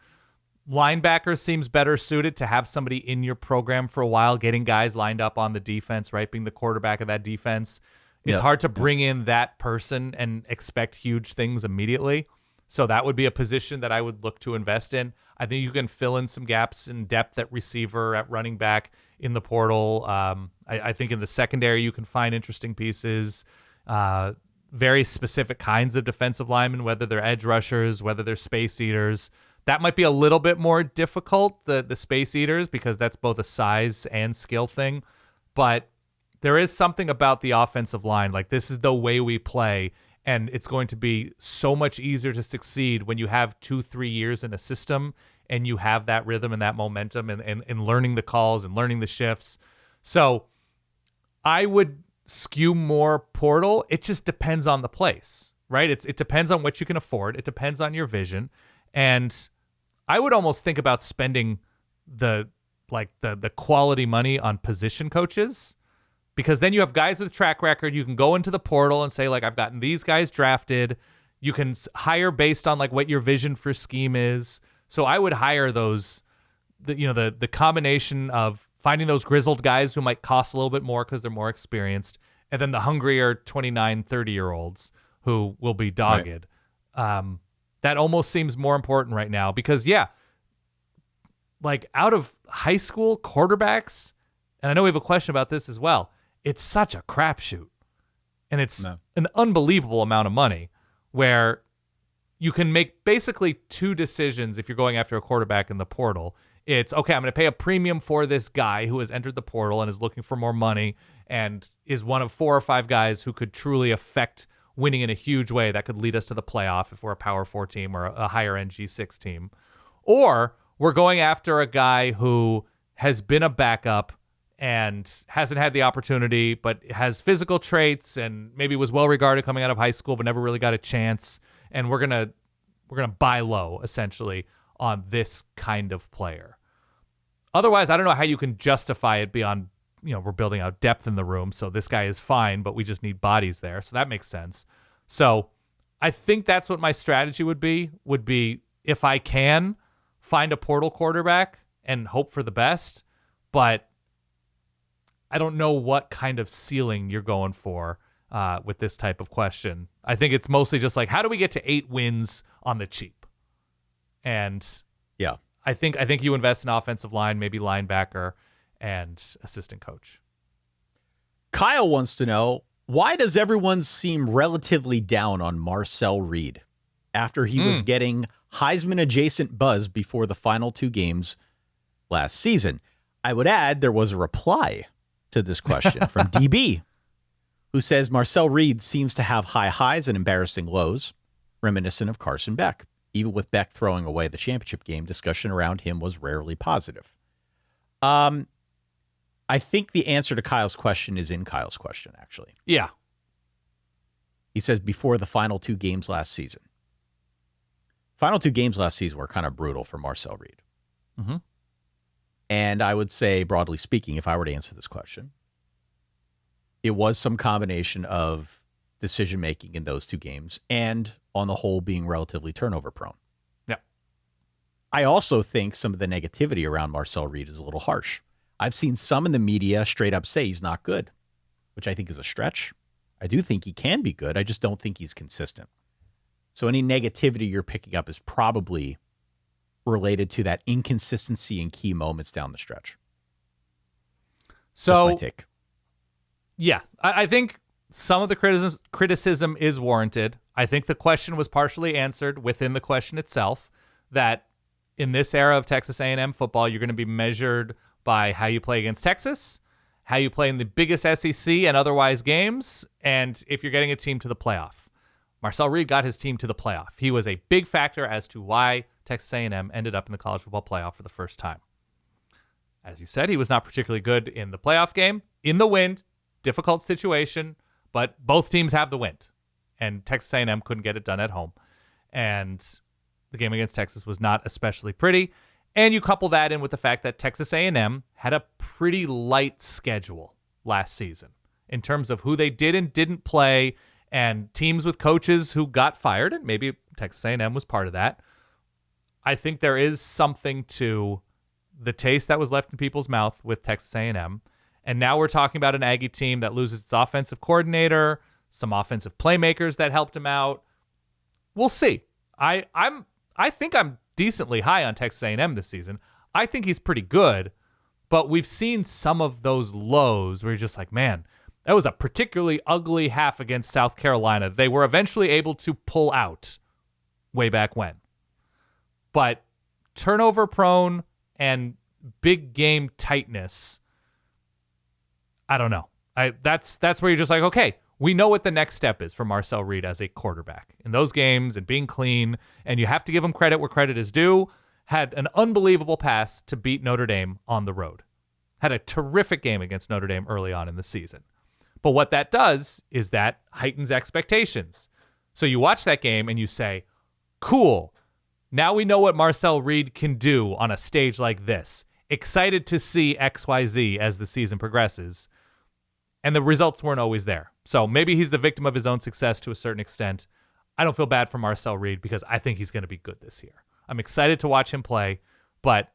Linebacker seems better suited to have somebody in your program for a while, getting guys lined up on the defense, right? Being the quarterback of that defense. It's hard to bring in that person and expect huge things immediately. So that would be a position that I would look to invest in. I think you can fill in some gaps in depth at receiver, at running back in the portal. I think in the secondary you can find interesting pieces. Very specific kinds of defensive linemen, whether they're edge rushers, whether they're space eaters. That might be a little bit more difficult, the space eaters, because that's both a size and skill thing. But there is something about the offensive line. Like, this is the way we play, and it's going to be so much easier to succeed when you have 2-3 years in a system and you have that rhythm and that momentum and learning the calls and learning the shifts. So I would skew more portal. It just depends on the place, right? It depends on what you can afford. It depends on your vision. And I would almost think about spending the quality money on position coaches, because then you have guys with track record. You can go into the portal and say, like, I've gotten these guys drafted. You can hire based on like what your vision for scheme is. So I would hire those, the combination of finding those grizzled guys who might cost a little bit more because they're more experienced, and then the hungrier 29, 30-year-olds who will be dogged. Right. That almost seems more important right now because, like out of high school quarterbacks, and I know we have a question about this as well, it's such a crapshoot. And it's an unbelievable amount of money where you can make basically two decisions if you're going after a quarterback in the portal. It's, okay, I'm going to pay a premium for this guy who has entered the portal and is looking for more money and is one of 4 or 5 guys who could truly affect winning in a huge way that could lead us to the playoff if we're a Power 4 team or a higher end G6 team. Or we're going after a guy who has been a backup and hasn't had the opportunity, but has physical traits and maybe was well regarded coming out of high school, but never really got a chance. And we're gonna buy low essentially on this kind of player. Otherwise, I don't know how you can justify it beyond, we're building out depth in the room. So this guy is fine, but we just need bodies there. So that makes sense. So I think that's what my strategy would be if I can find a portal quarterback and hope for the best, but I don't know what kind of ceiling you're going for with this type of question. I think it's mostly just like, how do we get to 8 wins on the cheap? And yeah, I think you invest in offensive line, maybe linebacker, and assistant coach. Kyle wants to know, why does everyone seem relatively down on Marcel Reed after he was getting Heisman-adjacent buzz before the final 2 games last season? I would add there was a reply to this question from DB, who says Marcel Reed seems to have high highs and embarrassing lows, reminiscent of Carson Beck. Even with Beck throwing away the championship game, discussion around him was rarely positive. I think the answer to Kyle's question is in Kyle's question, actually. Yeah. He says before the final 2 games last season. Final 2 games last season were kind of brutal for Marcel Reed. Mm-hmm. And I would say, broadly speaking, if I were to answer this question, it was some combination of decision-making in those 2 games and, on the whole, being relatively turnover-prone. Yeah. I also think some of the negativity around Marcel Reed is a little harsh. I've seen some in the media straight up say he's not good, which I think is a stretch. I do think he can be good. I just don't think he's consistent. So any negativity you're picking up is probably related to that inconsistency in key moments down the stretch. So, that's my take. Yeah, I think some of the criticism is warranted. I think the question was partially answered within the question itself, that in this era of Texas A&M football, you're going to be measured by how you play against Texas, how you play in the biggest SEC and otherwise games, and if you're getting a team to the playoff. Marcel Reed got his team to the playoff. He was a big factor as to why Texas A&M ended up in the college football playoff for the first time. As you said, he was not particularly good in the playoff game. In the wind, difficult situation, but both teams have the wind. And Texas A&M couldn't get it done at home. And the game against Texas was not especially pretty. And you couple that in with the fact that Texas A&M had a pretty light schedule last season in terms of who they did and didn't play and teams with coaches who got fired, and maybe Texas A&M was part of that. I think there is something to the taste that was left in people's mouth with Texas A&M. And now we're talking about an Aggie team that loses its offensive coordinator, some offensive playmakers that helped him out. We'll see. I think I'm decently high on Texas A&M this season. I think he's pretty good, but we've seen some of those lows where you're just like, man, that was a particularly ugly half against South Carolina. They were eventually able to pull out way back when. But turnover prone and big game tightness, I don't know. That's where you're just like, okay, we know what the next step is for Marcel Reed as a quarterback in those games and being clean, and you have to give him credit where credit is due. Had an unbelievable pass to beat Notre Dame on the road. Had a terrific game against Notre Dame early on in the season. But what that does is that heightens expectations. So you watch that game and you say, cool, now we know what Marcel Reed can do on a stage like this. Excited to see XYZ as the season progresses. And the results weren't always there. So maybe he's the victim of his own success to a certain extent. I don't feel bad for Marcel Reed because I think he's going to be good this year. I'm excited to watch him play. But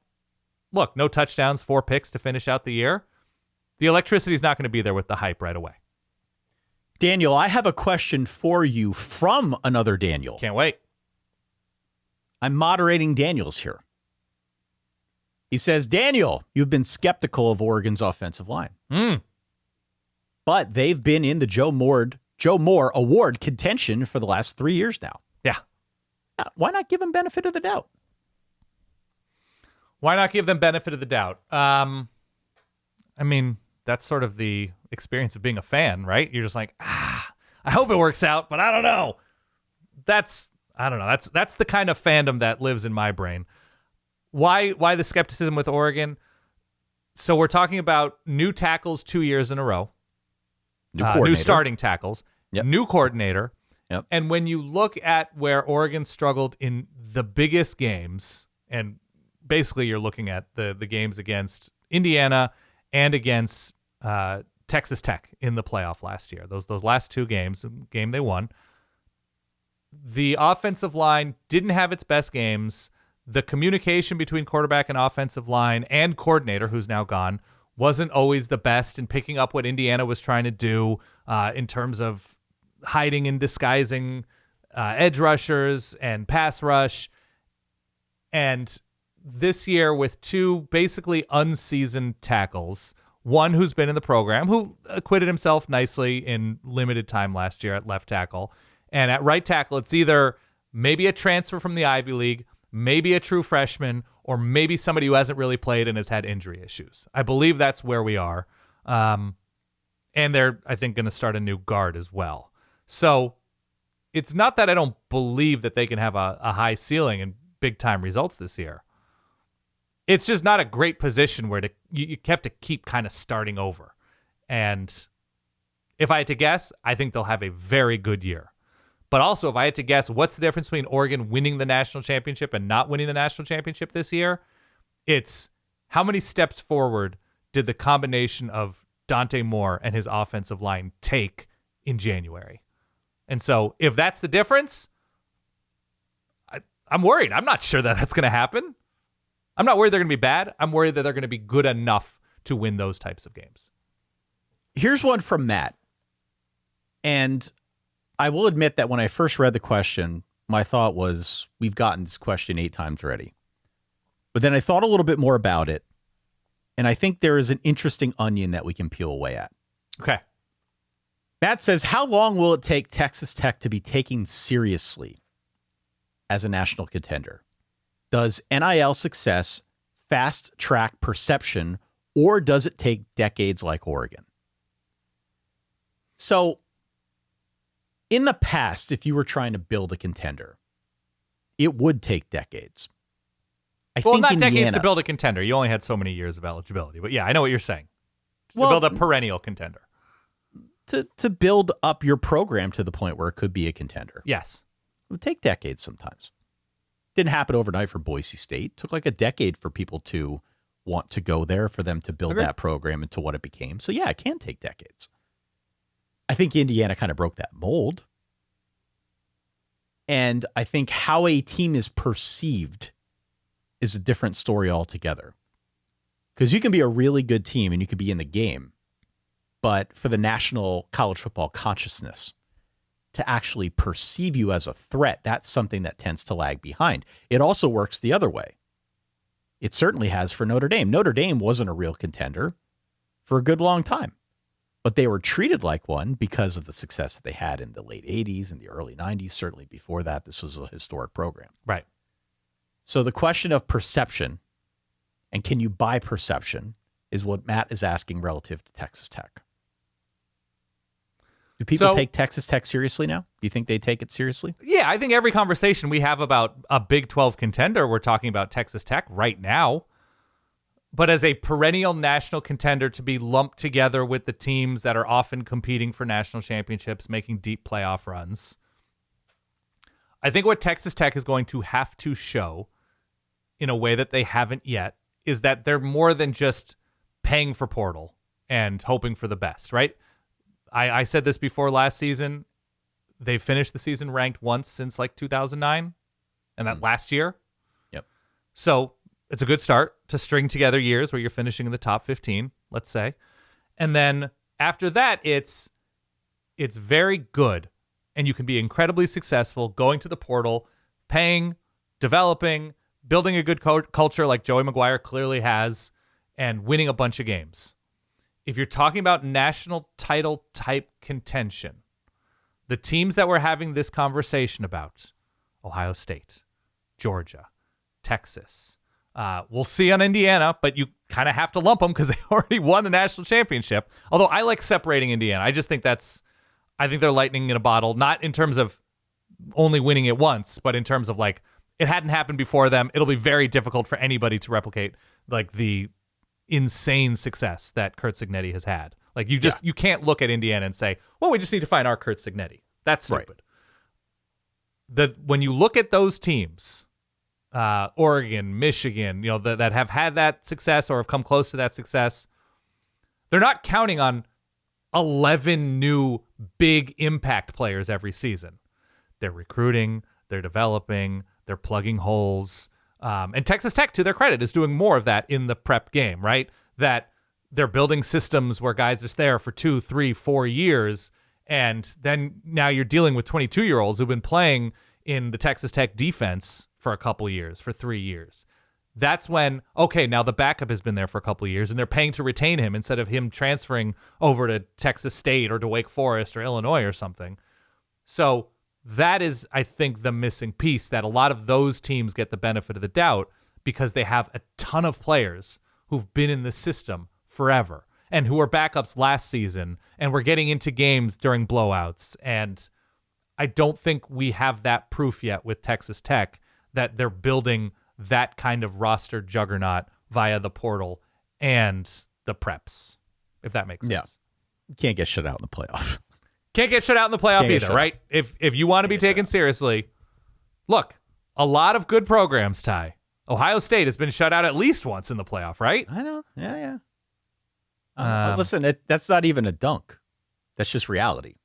look, no touchdowns, 4 picks to finish out the year. The electricity is not going to be there with the hype right away. Daniel, I have a question for you from another Daniel. Can't wait. I'm moderating Daniel's here. He says, Daniel, you've been skeptical of Oregon's offensive line. But they've been in the Joe Moore Award contention for the last 3 years now. Yeah. Why not give them benefit of the doubt? Why not give them benefit of the doubt? I mean, that's sort of the experience of being a fan, right? You're just like, I hope it works out, but I don't know. That's the kind of fandom that lives in my brain. Why the skepticism with Oregon? So we're talking about new tackles 2 years in a row. New starting tackles. Yep. New coordinator. Yep. And when you look at where Oregon struggled in the biggest games, and basically you're looking at the games against Indiana and against Texas Tech in the playoff last year. Those last 2 games, game they won. The offensive line didn't have its best games. The communication between quarterback and offensive line and coordinator, who's now gone, wasn't always the best in picking up what Indiana was trying to do in terms of hiding and disguising edge rushers and pass rush. And this year with 2 basically unseasoned tackles, one who's been in the program, who acquitted himself nicely in limited time last year at left tackle, and at right tackle, it's either maybe a transfer from the Ivy League, maybe a true freshman, or maybe somebody who hasn't really played and has had injury issues. I believe that's where we are. And they're, I think, going to start a new guard as well. So it's not that I don't believe that they can have a high ceiling and big-time results this year. It's just not a great position where you have to keep kind of starting over. And if I had to guess, I think they'll have a very good year. But also, if I had to guess, what's the difference between Oregon winning the national championship and not winning the national championship this year? It's how many steps forward did the combination of Dante Moore and his offensive line take in January? And so if that's the difference, I'm worried. I'm not sure that that's going to happen. I'm not worried they're going to be bad. I'm worried that they're going to be good enough to win those types of games. Here's one from Matt. And I will admit that when I first read the question, my thought was, we've gotten this question 8 times already. But then I thought a little bit more about it, and I think there is an interesting onion that we can peel away at. Okay. Matt says, how long will it take Texas Tech to be taken seriously as a national contender? Does NIL success fast-track perception, or does it take decades like Oregon? So In the past, if you were trying to build a contender, it would take decades. I think not Indiana, decades to build a contender. You only had so many years of eligibility. But yeah, I know what you're saying. To build a perennial contender. To build up your program to the point where it could be a contender. Yes. It would take decades sometimes. Didn't happen overnight for Boise State. It took like a decade for people to want to go there, for them to build that program into what it became. So yeah, it can take decades. I think Indiana kind of broke that mold. And I think how a team is perceived is a different story altogether. Because you can be a really good team and you could be in the game, but for the national college football consciousness to actually perceive you as a threat, that's something that tends to lag behind. It also works the other way. It certainly has for Notre Dame. Notre Dame wasn't a real contender for a good long time, but they were treated like one because of the success that they had in the late 80s and the early 90s. Certainly before that, this was a historic program. Right. So the question of perception and can you buy perception is what Matt is asking relative to Texas Tech. Do people take Texas Tech seriously now? Do you think they take it seriously? Yeah, I think every conversation we have about a Big 12 contender, we're talking about Texas Tech right now. But as a perennial national contender to be lumped together with the teams that are often competing for national championships, making deep playoff runs, I think what Texas Tech is going to have to show in a way that they haven't yet is that they're more than just paying for portal and hoping for the best, right? I said this before last season. They finished the season ranked once since like 2009, and that last year. Yep. So it's a good start to string together years where you're finishing in the top 15, let's say. And then after that, it's very good, and you can be incredibly successful going to the portal, paying, developing, building a good culture like Joey McGuire clearly has, and winning a bunch of games. If you're talking about national title type contention, the teams that we're having this conversation about, Ohio State, Georgia, Texas, we'll see on Indiana, but you kind of have to lump them because they already won the national championship. Although I like separating Indiana. I just think I think they're lightning in a bottle, not in terms of only winning it once, but in terms of like, it hadn't happened before them. It'll be very difficult for anybody to replicate like the insane success that Curt Cignetti has had. Like you can't look at Indiana and say, well, we just need to find our Curt Cignetti. That's stupid. Right. When you look at those teams, Oregon, Michigan, that have had that success or have come close to that success, they're not counting on 11 new big impact players every season. They're recruiting, they're developing, they're plugging holes. And Texas Tech, to their credit, is doing more of that in the prep game, right? That they're building systems where guys are there for 2, 3, 4 years. And then now you're dealing with 22-year-olds who've been playing in the Texas Tech defense for a couple years, for 3 years. That's when, okay, now the backup has been there for a couple of years and they're paying to retain him instead of him transferring over to Texas State or to Wake Forest or Illinois or something. So that is, I think, the missing piece, that a lot of those teams get the benefit of the doubt because they have a ton of players who've been in the system forever and who were backups last season and were getting into games during blowouts. And I don't think we have that proof yet with Texas Tech that they're building that kind of roster juggernaut via the portal and the preps, if that makes sense. You can't get shut out in the playoff. Can't get shut out in the playoff either, right? If you want to be taken seriously, look, a lot of good programs, Ty. Ohio State has been shut out at least once in the playoff, right? I know. Yeah. Listen, that's not even a dunk. That's just reality.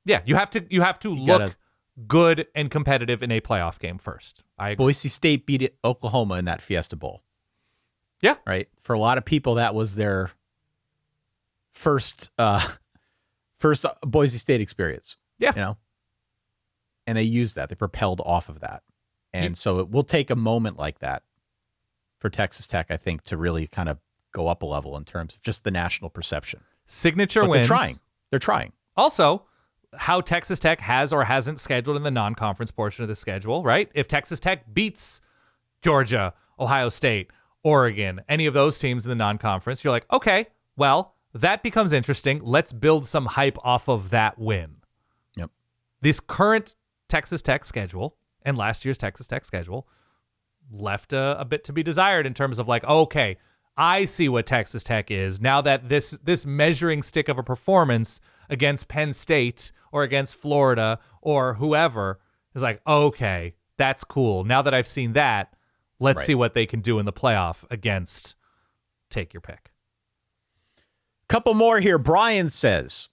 Yeah, you have to look good and competitive in a playoff game first. I agree. Boise State beat Oklahoma in that Fiesta Bowl. Yeah. Right? For a lot of people, that was their first Boise State experience. Yeah. And they used that. They propelled off of that. And so it will take a moment like that for Texas Tech, I think, to really kind of go up a level in terms of just the national perception. Signature but wins. They're trying. Also, how Texas Tech has or hasn't scheduled in the non-conference portion of the schedule, right? If Texas Tech beats Georgia, Ohio State, Oregon, any of those teams in the non-conference, you're like, okay, well, that becomes interesting. Let's build some hype off of that win. Yep. This current Texas Tech schedule and last year's Texas Tech schedule left a bit to be desired in terms of like, okay, I see what Texas Tech is now that this measuring stick of a performance against Penn State or against Florida or whoever is like, okay, that's cool. Now that I've seen that, let's see what they can do in the playoff against take your pick. Couple more here. Brian says,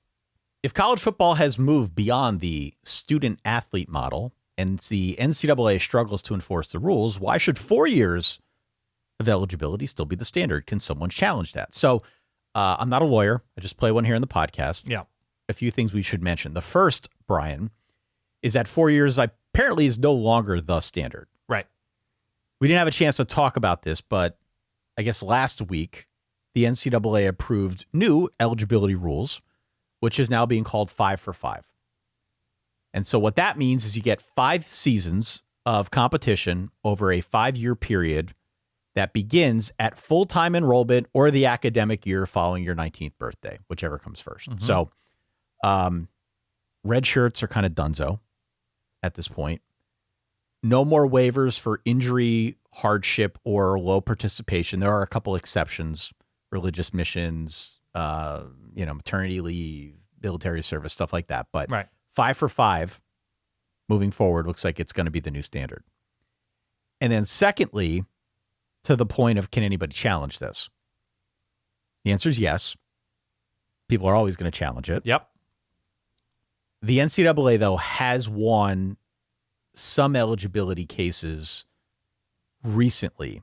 if college football has moved beyond the student-athlete model and the NCAA struggles to enforce the rules, why should 4 years of eligibility still be the standard? Can someone challenge that? So I'm not a lawyer. I just play one here in the podcast. Yeah. A few things we should mention. The first, Brian, is that 4 years apparently is no longer the standard. Right. We didn't have a chance to talk about this, but I guess last week, the NCAA approved new eligibility rules, which is now being called 5 for 5. And so what that means is you get 5 seasons of competition over a 5-year period that begins at full-time enrollment or the academic year following your 19th birthday, whichever comes first. Mm-hmm. So red shirts are kind of donezo at this point. No more waivers for injury, hardship, or low participation. There are a couple exceptions, religious missions, maternity leave, military service, stuff like that. But 5 for 5 moving forward looks like it's going to be the new standard. And then secondly, to the point of can anybody challenge this? The answer is yes. People are always going to challenge it. Yep. The NCAA, though, has won some eligibility cases recently.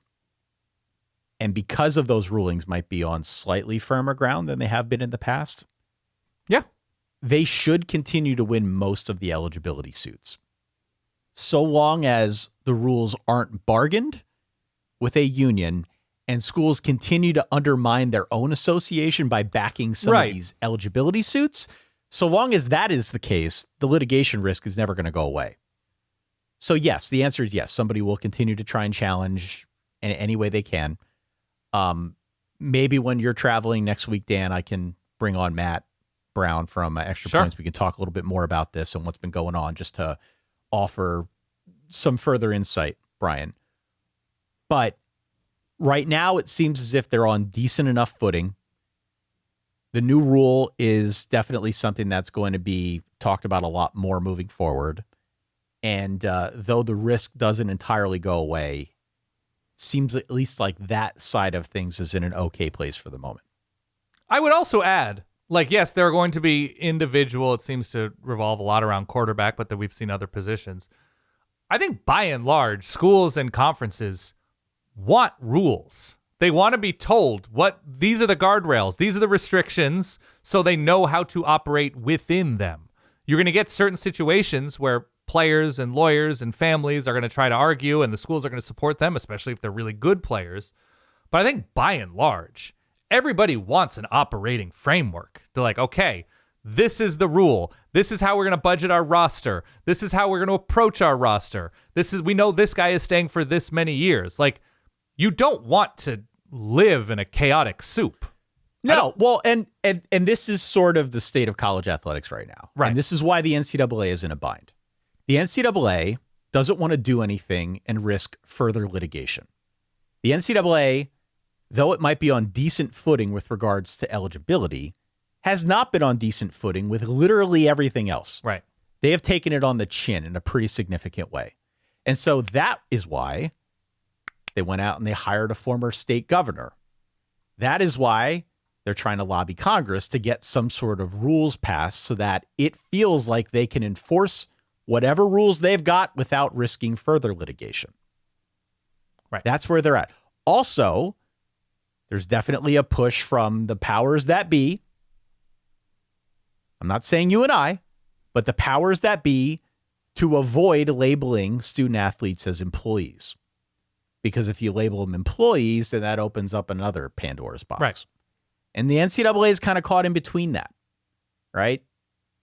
And because of those rulings might be on slightly firmer ground than they have been in the past. Yeah. They should continue to win most of the eligibility suits. So long as the rules aren't bargained with a union and schools continue to undermine their own association by backing some of these eligibility suits, so long as that is the case, the litigation risk is never going to go away. So yes, the answer is yes. Somebody will continue to try and challenge in any way they can. Maybe when you're traveling next week, Dan, I can bring on Matt Brown from Extra Points. We can talk a little bit more about this and what's been going on just to offer some further insight, Brian. But right now it seems as if they're on decent enough footing. The new rule is definitely something that's going to be talked about a lot more moving forward. And though the risk doesn't entirely go away, seems at least like that side of things is in an okay place for the moment. I would also add, yes, there are going to be individual, it seems to revolve a lot around quarterback, but that we've seen other positions. I think by and large, schools and conferences want rules. They want to be told these are the guardrails, these are the restrictions, so they know how to operate within them. You're going to get certain situations where players and lawyers and families are going to try to argue, and the schools are going to support them, especially if they're really good players. But I think by and large, everybody wants an operating framework. They're like, okay, this is the rule. This is how we're going to budget our roster. This is how we're going to approach our roster. We know this guy is staying for this many years. You don't want to live in a chaotic soup. No, well, and this is sort of the state of college athletics right now. Right. And this is why the NCAA is in a bind. The NCAA doesn't want to do anything and risk further litigation. The NCAA, though it might be on decent footing with regards to eligibility, has not been on decent footing with literally everything else. Right. They have taken it on the chin in a pretty significant way. And so that is why they went out and they hired a former state governor. That is why they're trying to lobby Congress to get some sort of rules passed so that it feels like they can enforce whatever rules they've got without risking further litigation. Right. That's where they're at. Also, there's definitely a push from the powers that be. I'm not saying you and I, but the powers that be to avoid labeling student athletes as employees. Because if you label them employees, then that opens up another Pandora's box. Right. And the NCAA is kind of caught in between that, right?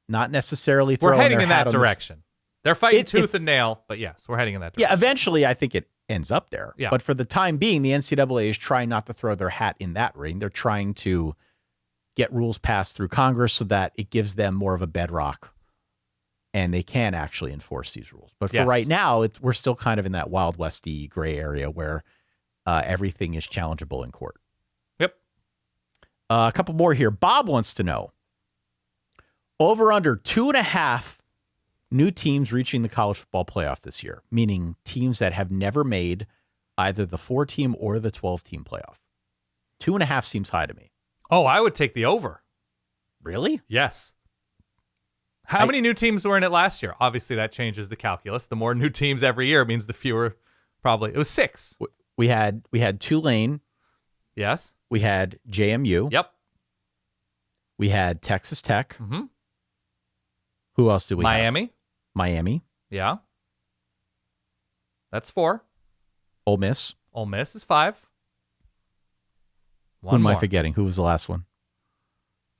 Not necessarily throwing We're heading their in hat that on direction. They're fighting tooth and nail, but yes, we're heading in that direction. Yeah, eventually I think it ends up there. Yeah. But for the time being, the NCAA is trying not to throw their hat in that ring. They're trying to get rules passed through Congress so that it gives them more of a bedrock and they can actually enforce these rules. But for Yes. right now, we're still kind of in that Wild Westy gray area where everything is challengeable in court. Yep. A couple more here. Bob wants to know, over under 2.5 new teams reaching the college football playoff this year, meaning teams that have never made either the 4-team or the 12-team playoff. 2.5 seems high to me. Oh, I would take the over. Really? Yes. How many new teams were in it last year? Obviously, that changes the calculus. The more new teams every year means the fewer. Probably it was 6. We had Tulane. Yes. We had JMU. Yep. We had Texas Tech. Mm-hmm. Who else do we have? Miami. Yeah. That's 4. Ole Miss. Ole Miss is 5. Who am I forgetting? Who was the last one?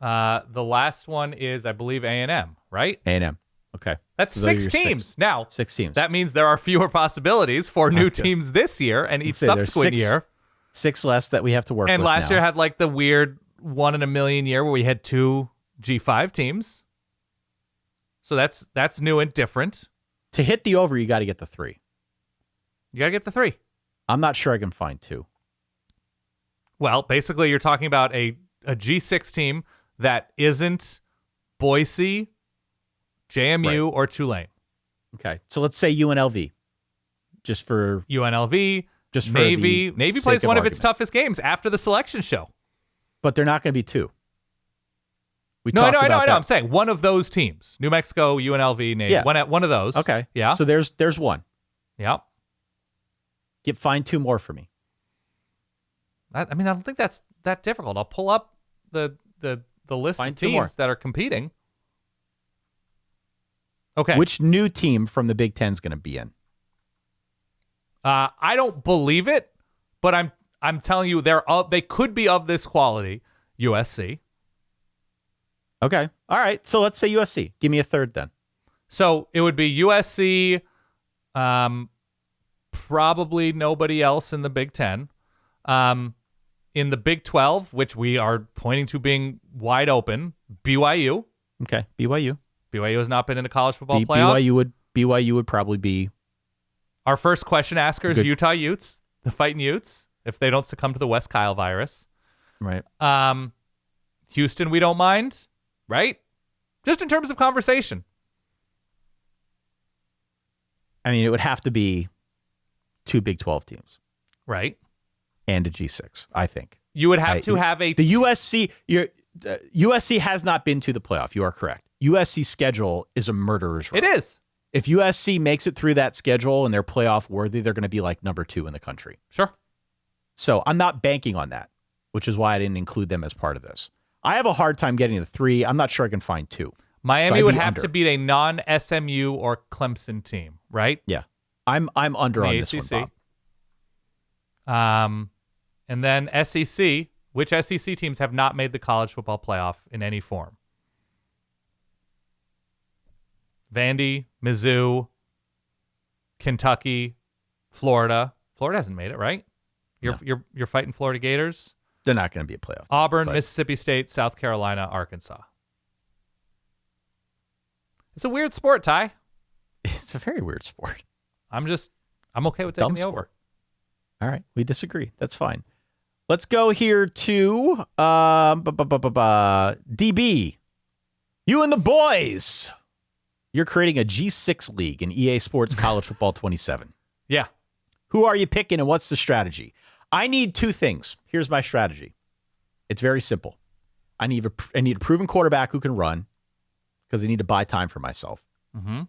The last one is, I believe, A&M, right? A&M. Okay. That's So 6 those are your teams. 6. Now, 6 teams. that means there are fewer possibilities for new teams this year and each subsequent year. 6 less that we have to work with And last now. year had like the weird 1 in a million year where we had 2 G5 teams. So that's new and different. To hit the over, you got to get the 3. You got to get the 3. I'm not sure I can find 2. Well, basically, you're talking about a G6 team that isn't Boise, JMU, or Tulane. Okay. So let's say UNLV. Just for UNLV, Just for Navy. the Navy sake plays of one of its argument. toughest games after the selection show. But they're not going to be 2. We No, I talked know. about that. I'm saying one of those teams. New Mexico, UNLV, Navy. Yeah. One of those. Okay. Yeah. So there's one. Yeah. Find 2 more for me. I don't think that's that difficult. I'll pull up the list Find of 2 more. teams that are competing. Okay. Which new team from the Big Ten is going to be in? I don't believe it, but I'm telling you they could be of this quality. USC. Okay. All right. So let's say USC. Give me a third then. So it would be USC, probably nobody else in the Big Ten. In the Big 12, which we are pointing to being wide open, BYU. Okay. BYU. BYU has not been in a college football playoff. BYU would probably be. Our first question asker is Good. Utah Utes, the Fighting Utes, if they don't succumb to the West Kyle virus. Right. Houston, we don't mind, right? Just in terms of conversation. I mean, it would have to be 2 Big 12 teams Right. and a G6, I think. You would have to have a... The USC, USC has not been to the playoff. You are correct. USC's schedule is a murderer's row. It is. If USC makes it through that schedule and they're playoff worthy, they're going to be like number 2 in the country. Sure. So I'm not banking on that, which is why I didn't include them as part of this. I have a hard time getting to 3. I'm not sure I can find 2. Miami I'd would be have under. to beat a non-SMU or Clemson team, right? Yeah. I'm under on this one, Bob. And then SEC, which SEC teams have not made the college football playoff in any form? Vandy, Mizzou, Kentucky, Florida. Florida hasn't made it, right? You're fighting Florida Gators. They're not going to be a playoff. Auburn, but- Mississippi State, South Carolina, Arkansas. It's a weird sport, Ty. It's a very weird sport. I'm okay with taking Dumb the over. sport. All right. We disagree. That's fine. Let's go here to DB. You and the boys. You're creating a G6 league in EA Sports College Football 27. Yeah. Who are you picking and what's the strategy? I need 2 things. Here's my strategy. It's very simple. I need a proven quarterback who can run because I need to buy time for myself. Mm-hmm.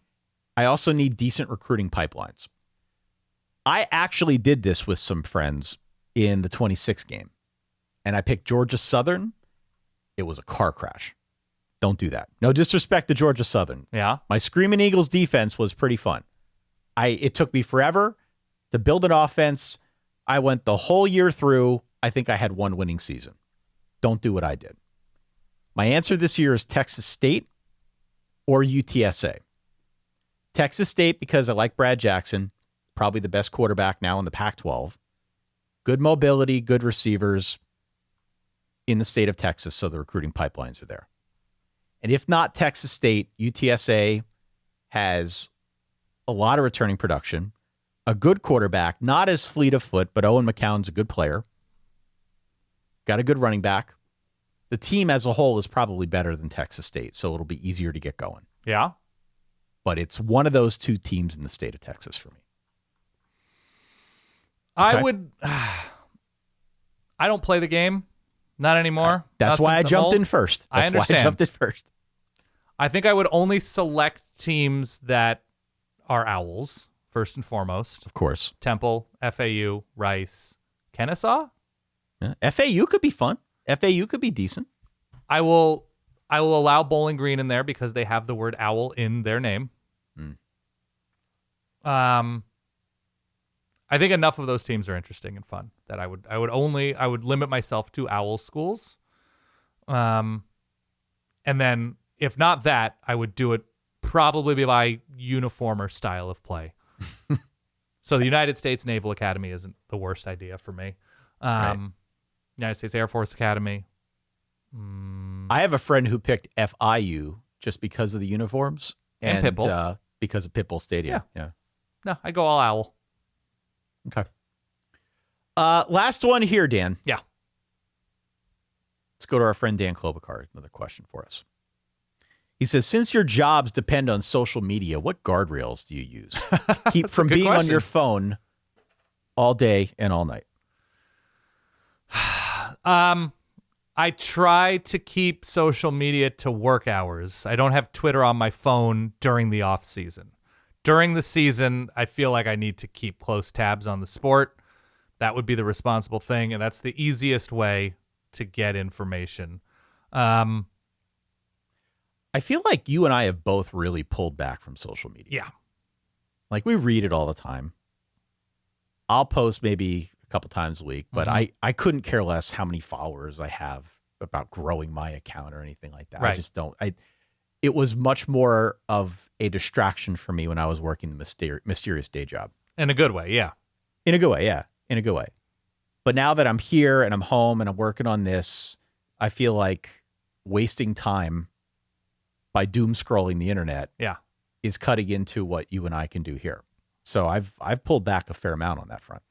I also need decent recruiting pipelines. I actually did this with some friends in the 26 game, and I picked Georgia Southern. It was a car crash. Don't do that. No disrespect to Georgia Southern. Yeah. My Screaming Eagles defense was pretty fun. It took me forever to build an offense. I went the whole year through. I think I had 1 winning season. Don't do what I did. My answer this year is Texas State or UTSA. Texas State because I like Brad Jackson, probably the best quarterback now in the Pac-12. Good mobility, good receivers in the state of Texas, so the recruiting pipelines are there. And if not Texas State, UTSA has a lot of returning production, a good quarterback, not as fleet of foot, but Owen McCown's a good player. Got a good running back. The team as a whole is probably better than Texas State, so it'll be easier to get going. Yeah. But it's one of those two teams in the state of Texas for me. Okay. I don't play the game. Not anymore. That's why I jumped in first. I understand. I I think I would only select teams that are Owls, first and foremost. Of course. Temple, FAU, Rice, Kennesaw. Yeah. FAU could be fun. FAU could be decent. I will allow Bowling Green in there because they have the word owl in their name. I think enough of those teams are interesting and fun that I would limit myself to owl schools. And then if not that, I would do it probably by uniform or style of play. So the United States Naval Academy isn't the worst idea for me. Right. United States Air Force Academy. I have a friend who picked FIU just because of the uniforms And Pitbull. Because of Pitbull Stadium. Yeah. No, I'd go all owl. Okay. Last one here, Dan. Yeah. Let's go to our friend Dan Klobuchar. Another question for us. He says, since your jobs depend on social media, what guardrails do you use to keep from being on your phone all day and all night? I try to keep social media to work hours. I don't have Twitter on my phone during the off season. During the season, I feel like I need to keep close tabs on the sport. That would be the responsible thing, and that's the easiest way to get information. I feel like you and I have both really pulled back from social media. Yeah. Like, we read it all the time. I'll post maybe a couple times a week, but I couldn't care less how many followers I have about growing my account or anything like that. Right. I just don't. It was much more of a distraction for me when I was working the mysterious day job. In a good way, yeah. In a good way, yeah. In a good way. But now that I'm here and I'm home and I'm working on this, I feel like wasting time by doom scrolling the internet is cutting into what you and I can do here. So I've pulled back a fair amount on that front.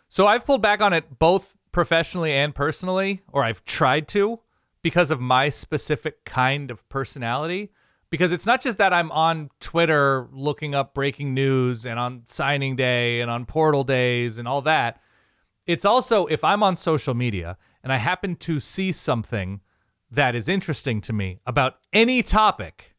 So I've pulled back on it both professionally and personally, or I've tried to, because of my specific kind of personality. Because it's not just that I'm on Twitter looking up breaking news and on signing day and on portal days and all that. It's also if I'm on social media and I happen to see something that is interesting to me about any topic,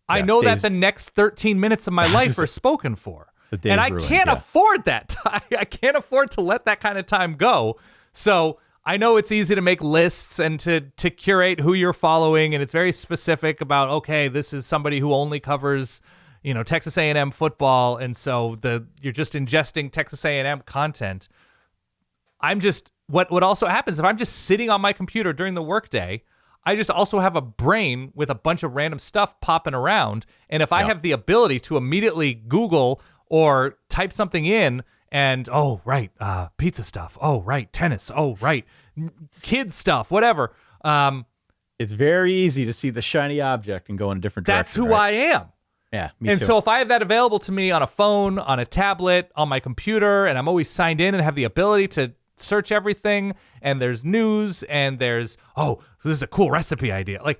I know that the next 13 minutes of my life are spoken for. And I can't afford that time. I can't afford to let that kind of time go. So I know it's easy to make lists and to curate who you're following, and it's very specific about, okay, this is somebody who only covers, Texas A&M football, and so you're just ingesting Texas A&M content. I'm just what also happens if I'm just sitting on my computer during the workday, I just also have a brain with a bunch of random stuff popping around, and if I have the ability to immediately Google or type something in. And, pizza stuff. Oh, right, tennis. Oh, right, kids stuff, whatever. It's very easy to see the shiny object and go in a different direction. That's who I am. Yeah, me too. And so if I have that available to me on a phone, on a tablet, on my computer, and I'm always signed in and have the ability to search everything, and there's news, and there's, this is a cool recipe idea. Like,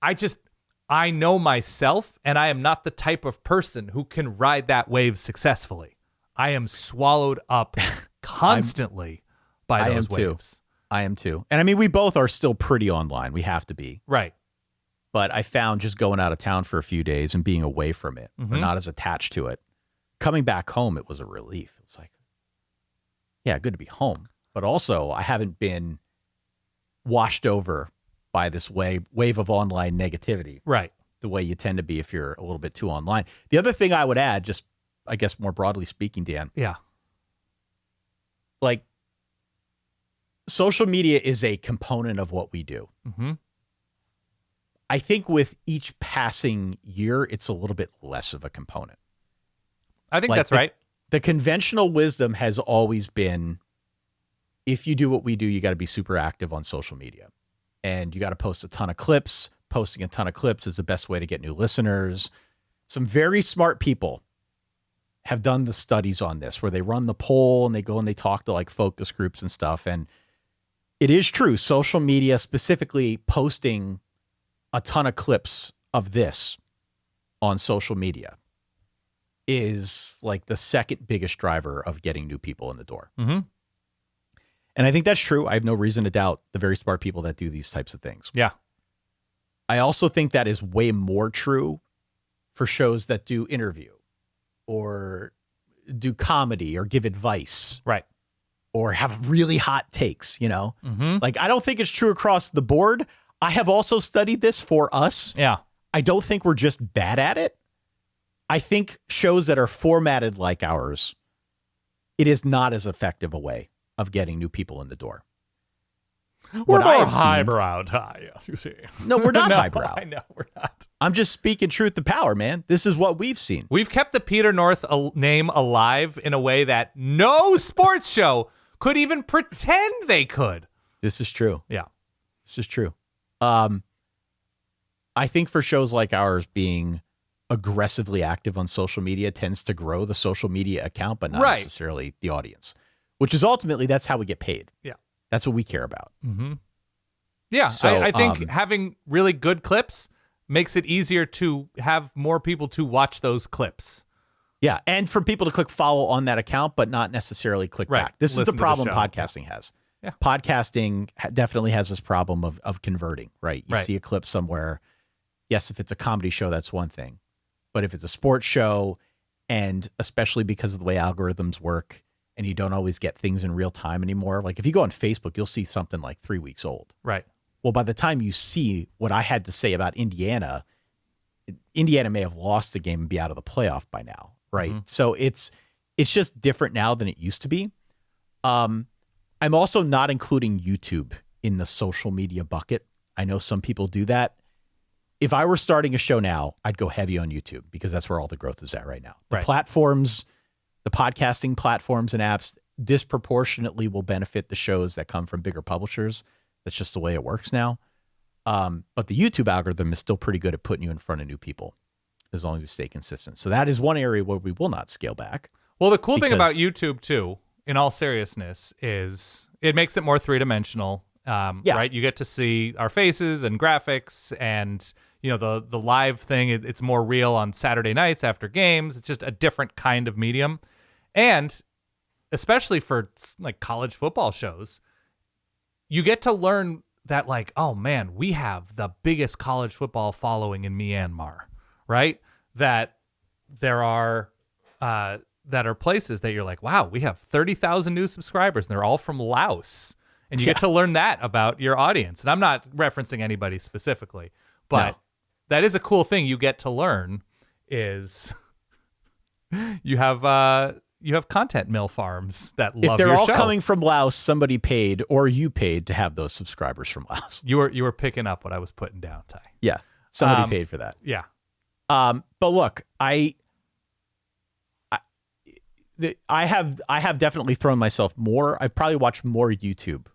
I know myself, and I am not the type of person who can ride that wave successfully. I am swallowed up constantly by those waves. I am too. And I mean, we both are still pretty online. We have to be. Right. But I found just going out of town for a few days and being away from it, or not as attached to it, coming back home, it was a relief. It was like, yeah, good to be home. But also, I haven't been washed over by this wave of online negativity. Right. The way you tend to be if you're a little bit too online. The other thing I would add, just I guess more broadly speaking, Dan. Yeah. Like, social media is a component of what we do. Mm-hmm. I think with each passing year, it's a little bit less of a component. I think that's right. The conventional wisdom has always been, if you do what we do, you got to be super active on social media. And you got to post a ton of clips. Posting a ton of clips is the best way to get new listeners. some very smart people have done the studies on this where they run the poll and they go and they talk to like focus groups and stuff. And it is true. Social media, specifically posting a ton of clips of this on social media, is like the second biggest driver of getting new people in the door. Mm-hmm. And I think that's true. I have no reason to doubt the very smart people that do these types of things. Yeah. I also think that is way more true for shows that do interview or do comedy or give advice. Right. Or have really hot takes, you know? Mm-hmm. Like, I don't think it's true across the board. I have also studied this for us. Yeah. I don't think we're just bad at it. I think shows that are formatted like ours, it is not as effective a way of getting new people in the door. We're more highbrow, Ty, you see. No, we're not highbrow. I know, we're not. I'm just speaking truth to power, man. This is what we've seen. We've kept the Peter North name alive in a way that no sports show could even pretend they could. This is true. Yeah. This is true. I think for shows like ours, being aggressively active on social media tends to grow the social media account, but not necessarily the audience, which is ultimately, that's how we get paid. Yeah. That's what we care about. Mm-hmm. Yeah. So, I think having really good clips makes it easier to have more people to watch those clips. Yeah. And for people to click follow on that account, but not necessarily click back. This is the problem podcasting has. Yeah. Podcasting definitely has this problem of converting, right? You see a clip somewhere. Yes, if it's a comedy show, that's one thing. But if it's a sports show, and especially because of the way algorithms work, and you don't always get things in real time anymore. Like if you go on Facebook, you'll see something like 3 weeks old. Right. Well, by the time you see what I had to say about Indiana may have lost the game and be out of the playoff by now. Right. Mm-hmm. So it's just different now than it used to be. I'm also not including YouTube in the social media bucket. I know some people do that. If I were starting a show now, I'd go heavy on YouTube because that's where all the growth is at right now. The platforms, the podcasting platforms and apps disproportionately will benefit the shows that come from bigger publishers. That's just the way it works now. But the YouTube algorithm is still pretty good at putting you in front of new people as long as you stay consistent. So that is one area where we will not scale back. Well, the cool thing about YouTube too, in all seriousness, is it makes it more three-dimensional. Right? You get to see our faces and graphics, and you know the live thing. It's more real on Saturday nights after games. It's just a different kind of medium, and especially for like college football shows, you get to learn that like, oh man, we have the biggest college football following in Myanmar, right? That there are places that you're like, wow, we have 30,000 new subscribers, and they're all from Laos. And you get to learn that about your audience. And I'm not referencing anybody specifically, but that is a cool thing you get to learn is you have content mill farms that love your show. If they're all coming from Laos, somebody paid or you paid to have those subscribers from Laos. You were picking up what I was putting down, Ty. Yeah. Somebody paid for that. Yeah. But look, I have definitely thrown myself more. I've probably watched more YouTube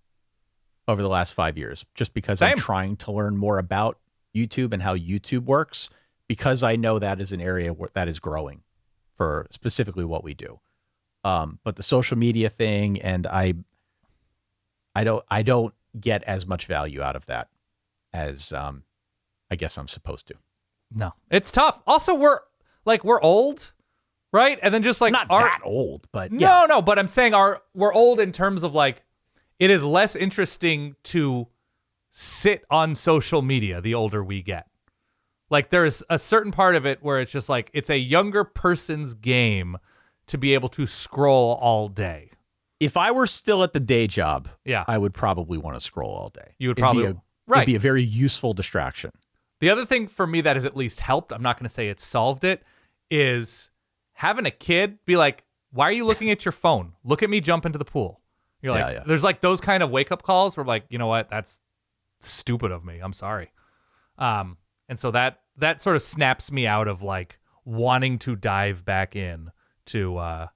over the last 5 years, just because I'm trying to learn more about YouTube and how YouTube works, because I know that is an area that is growing for specifically what we do. But the social media thing, and I don't get as much value out of that as I guess I'm supposed to. No, it's tough. Also, we're old, right? And then just like not that old, but no, but I'm saying we're old in terms of like, it is less interesting to sit on social media the older we get. Like there's a certain part of it where it's just like, it's a younger person's game to be able to scroll all day. If I were still at the day job, I would probably want to scroll all day. You would probably, it'd be a very useful distraction. The other thing for me that has at least helped, I'm not going to say it's solved it, is having a kid be like, why are you looking at your phone? Look at me jump into the pool. You're like, there's like those kind of wake up calls where like, you know what? That's stupid of me. I'm sorry. And so that sort of snaps me out of like wanting to dive back in to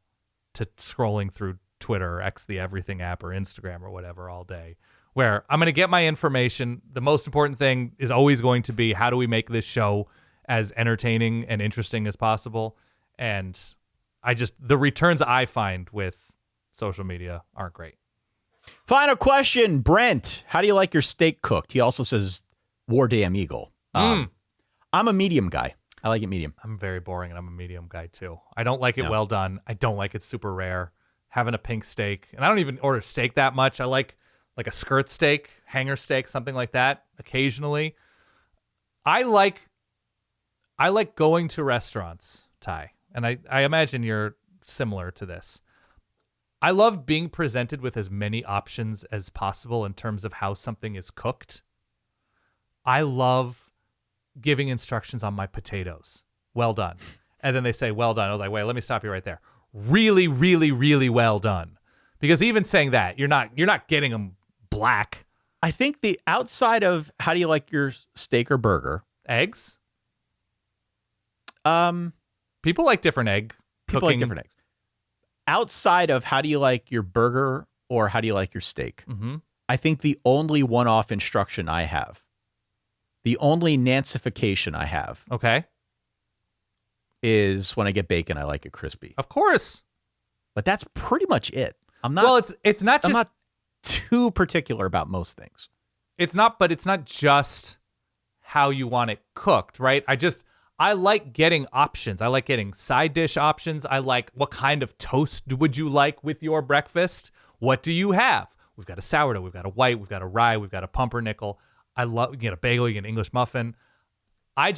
scrolling through Twitter or X the Everything app or Instagram or whatever all day, where I'm going to get my information. The most important thing is always going to be, how do we make this show as entertaining and interesting as possible. And the returns I find with social media aren't great. Final question, Brent. How do you like your steak cooked? He also says, War Damn Eagle. I'm a medium guy. I like it medium. I'm very boring, and I'm a medium guy, too. I don't like it well done. I don't like it super rare. Having a pink steak, and I don't even order steak that much. I like a skirt steak, hanger steak, something like that occasionally. I like going to restaurants, Ty, and I imagine you're similar to this. I love being presented with as many options as possible in terms of how something is cooked. I love giving instructions on my potatoes. Well done. And then they say, well done. I was like, wait, let me stop you right there. Really, really, really well done. Because even saying that, you're not getting them black. I think the outside of how do you like your steak or burger? Eggs? People like different egg cooking. People like different eggs. Outside of how do you like your burger or how do you like your steak? Mm-hmm. I think the only one-off instruction I have, the only Nancification I have, okay, is when I get bacon, I like it crispy. Of course. But that's pretty much it. I'm not. Well, it's not just. I'm not too particular about most things. It's not, but it's not just how you want it cooked, right? I like getting options. I like getting side dish options. I like what kind of toast would you like with your breakfast? What do you have? We've got a sourdough. We've got a white. We've got a rye. We've got a pumpernickel. I love, you get a bagel. You get an English muffin. I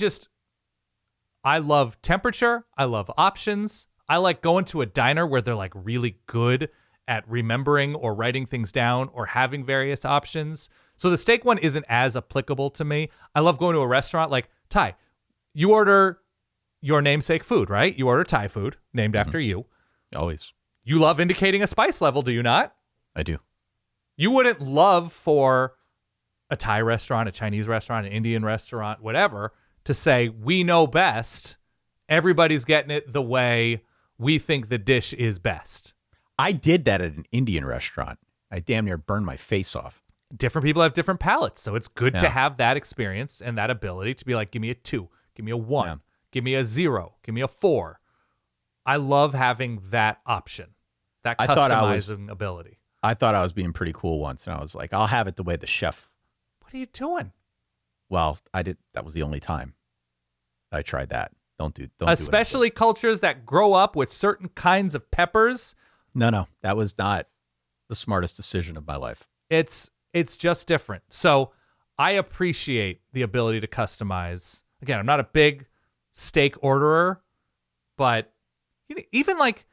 love temperature. I love options. I like going to a diner where they're like really good at remembering or writing things down or having various options. So the steak one isn't as applicable to me. I love going to a restaurant like Thai. You order your namesake food, right? You order Thai food named after you. Always. You love indicating a spice level, do you not? I do. You wouldn't love for a Thai restaurant, a Chinese restaurant, an Indian restaurant, whatever, to say, we know best. Everybody's getting it the way we think the dish is best. I did that at an Indian restaurant. I damn near burned my face off. Different people have different palates, so it's good to have that experience and that ability to be like, give me a 2, give me a 1, give me a 0, give me a 4. I love having that option, that customizing ability. I thought I was being pretty cool once, and I was like, I'll have it the way the chef. What are you doing? Well, I did. That was the only time I tried that. Don't Especially cultures that grow up with certain kinds of peppers. No, that was not the smartest decision of my life. It's just different. So I appreciate the ability to customize. Again, I'm not a big steak orderer, but even like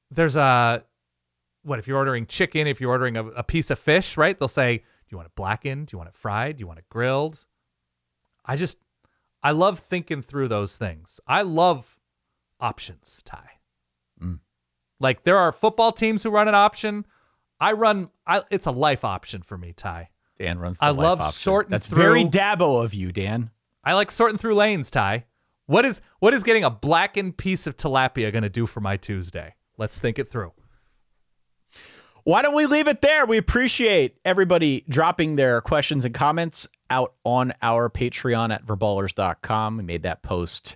there's if you're ordering chicken, if you're ordering a piece of fish, right? They'll say, do you want it blackened? Do you want it fried? Do you want it grilled? I love thinking through those things. I love options, Ty. Like there are football teams who run an option. It's a life option for me, Ty. Dan runs the I life love option. sorting That's through. very Dabo of you, Dan. I like sorting through lanes, Ty. What is getting a blackened piece of tilapia going to do for my Tuesday? Let's think it through. Why don't we leave it there? We appreciate everybody dropping their questions and comments out on our Patreon at verballers.com. We made that post.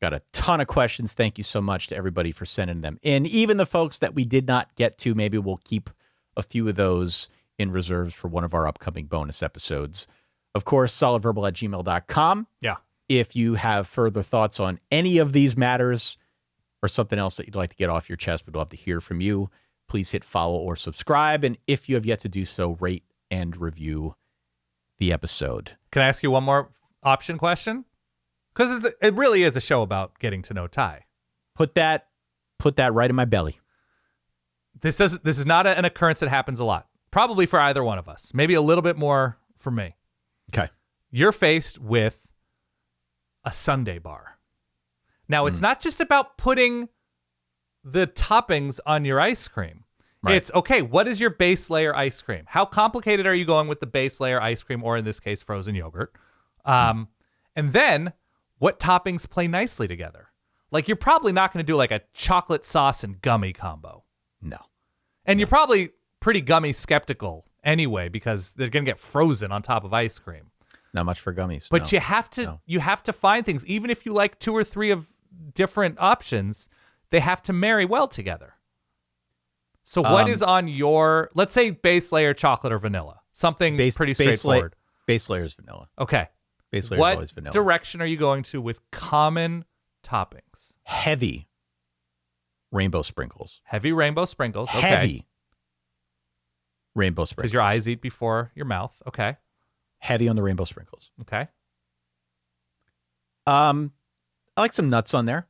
Got a ton of questions. Thank you so much to everybody for sending them in. Even the folks that we did not get to, maybe we'll keep a few of those in reserves for one of our upcoming bonus episodes. Of course, solidverbal@gmail.com. Yeah. If you have further thoughts on any of these matters or something else that you'd like to get off your chest, we'd love to hear from you. Please hit follow or subscribe. And if you have yet to do so, rate and review the episode. Can I ask you one more option question? Because it really is a show about getting to know Ty. Put that right in my belly. This is not an occurrence that happens a lot. Probably for either one of us. Maybe a little bit more for me. Okay. You're faced with a sundae bar. Now, it's not just about putting the toppings on your ice cream. Right. It's, okay, what is your base layer ice cream? How complicated are you going with the base layer ice cream, or in this case, frozen yogurt? And then, what toppings play nicely together? Like, you're probably not going to do like a chocolate sauce and gummy combo. No. And you're probably pretty gummy skeptical anyway, because they're going to get frozen on top of ice cream. Not much for gummies. But no. you have to find things. Even if you like 2 or 3 of different options, they have to marry well together. So what is on your, let's say, base layer chocolate or vanilla? Something pretty straightforward. Base layer is vanilla. Okay. Base layer is always vanilla. What direction are you going to with common toppings? Heavy rainbow sprinkles. Heavy rainbow sprinkles. Okay. Heavy rainbow sprinkles. Because your eyes eat before your mouth. Okay. Heavy on the rainbow sprinkles. Okay. I like some nuts on there.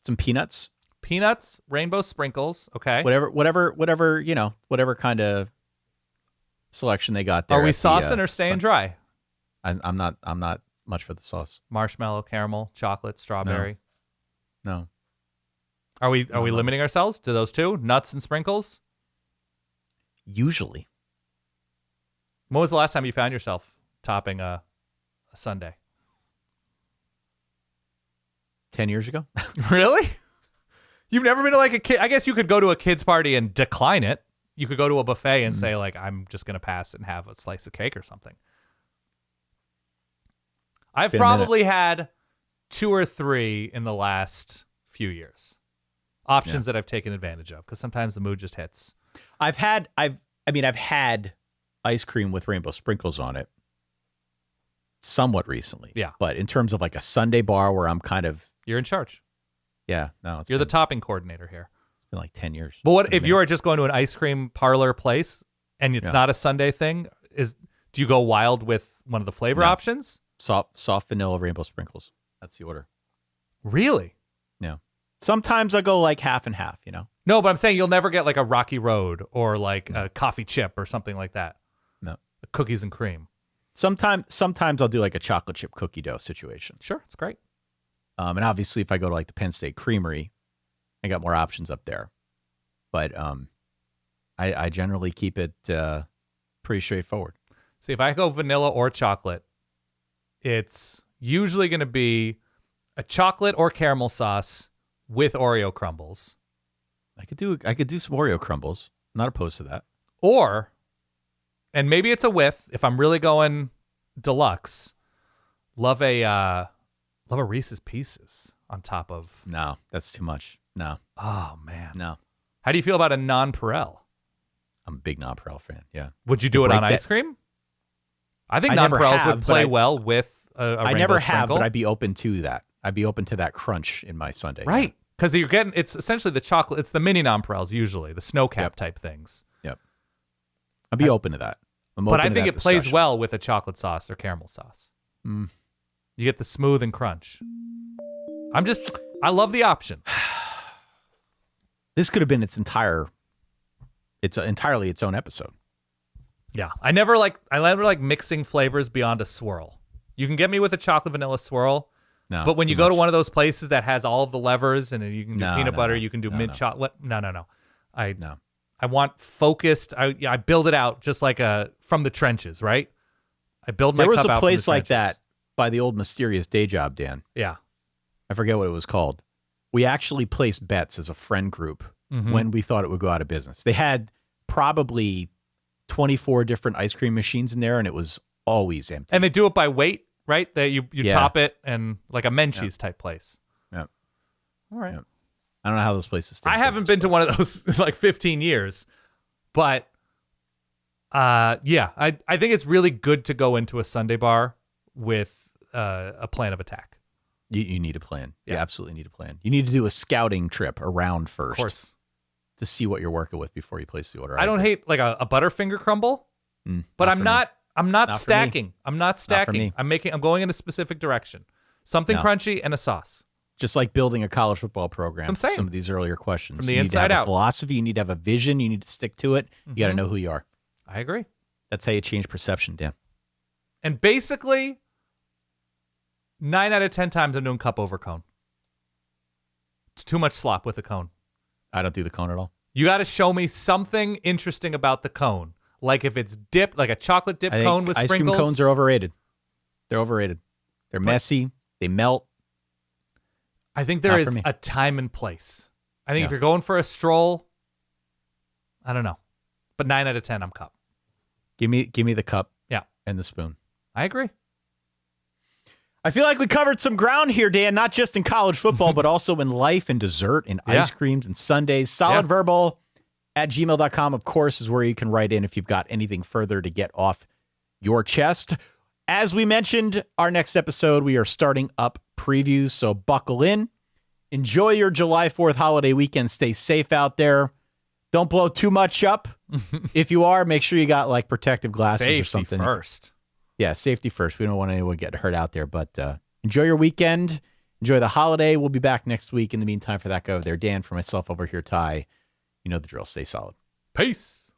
Some peanuts. Peanuts, rainbow sprinkles. Okay. Whatever, whatever kind of selection they got there. Are we saucing or staying dry? I'm not much for the sauce. Marshmallow, caramel, chocolate, strawberry. No. Are we limiting ourselves to those 2? Nuts and sprinkles? Usually. When was the last time you found yourself topping a sundae? 10 years ago. Really? You've never been to like a kid? I guess you could go to a kid's party and decline it. You could go to a buffet and say like, I'm just going to pass and have a slice of cake or something. I've probably had 2 or 3 in the last few years. Options that I've taken advantage of because sometimes the mood just hits. I've had ice cream with rainbow sprinkles on it somewhat recently. Yeah. But in terms of like a sundae bar where I'm kind of... You're in charge. Yeah. No, You're the topping coordinator here. It's been like 10 years. But what if you are just going to an ice cream parlor place and it's not a sundae thing? Do you go wild with one of the flavor options? Soft vanilla rainbow sprinkles. That's the order. Really? Yeah. Sometimes I go like half and half, No, but I'm saying you'll never get like a Rocky Road or like a coffee chip or something like that. No. Cookies and cream. Sometimes I'll do like a chocolate chip cookie dough situation. Sure, it's great. And obviously if I go to like the Penn State Creamery, I got more options up there. But I generally keep it pretty straightforward. See, if I go vanilla or chocolate, it's usually going to be a chocolate or caramel sauce with Oreo crumbles. I could do some Oreo crumbles. Not opposed to that. Or, and maybe it's a whiff, if I'm really going deluxe, love a Reese's Pieces on top of. No, that's too much. No. Oh, man. No. How do you feel about a nonpareil? I'm a big nonpareil fan, yeah. Would you do it on ice cream? I think nonpareils would play well with a rainbow I never have, sprinkle. but I'd be open to that. I'd be open to that crunch in my sundae. Right. Because it's essentially the chocolate, it's the mini nonpareils usually, the snow cap type things. Yep. I'd be open to that. But I think it plays well with a chocolate sauce or caramel sauce. Mm. You get the smooth and crunch. I love the option. This could have been entirely its own episode. Yeah. I never like mixing flavors beyond a swirl. You can get me with a chocolate vanilla swirl. No, but when you go to one of those places that has all of the levers and you can do peanut butter, you can do mint chocolate. No. I want focused. I build it out just like from the trenches, right? I build my cup out. There was a place from the like that by the old mysterious day job, Dan. Yeah. I forget what it was called. We actually placed bets as a friend group when we thought it would go out of business. They had probably 24 different ice cream machines in there, and it was always empty. And they do it by weight, right? That you top it and like a Menchie's type place. Yeah. All right. Yep. I don't know how those places stay. I haven't been to one of those in like 15 years, but I think it's really good to go into a sundae bar with a plan of attack. You need a plan. Yeah. You absolutely need a plan. You need to do a scouting trip around first. Of course. To see what you're working with before you place the order. I don't hate like a Butterfinger crumble, but I'm not stacking. I'm not stacking. I'm going in a specific direction. Something crunchy and a sauce. Just like building a college football program. Some of these earlier questions. From the you inside need to have out. a philosophy. You need to have a vision. You need to stick to it. You got to know who you are. I agree. That's how you change perception, Dan. And basically, 9 out of 10 times I'm doing cup over cone. It's too much slop with a cone. I don't do the cone at all. You got to show me something interesting about the cone. Like if it's dipped, like a chocolate dip cone with sprinkles. Ice cream cones are overrated. They're overrated. They're messy. They melt. I think there is a time and place. I think if you're going for a stroll, I don't know. But 9 out of 10, I'm cup. Give me the cup. Yeah. And the spoon. I agree. I feel like we covered some ground here, Dan, not just in college football, but also in life and dessert and ice creams and sundaes. Solidverbal@gmail.com, of course, is where you can write in if you've got anything further to get off your chest. As we mentioned, our next episode, we are starting up previews, so buckle in. Enjoy your July 4th holiday weekend. Stay safe out there. Don't blow too much up. If you are, make sure you got like protective glasses Safety or something. first. Yeah, safety first. We don't want anyone getting hurt out there, but enjoy your weekend. Enjoy the holiday. We'll be back next week. In the meantime, for that guy over there, Dan, for myself over here, Ty, you know the drill. Stay solid. Peace.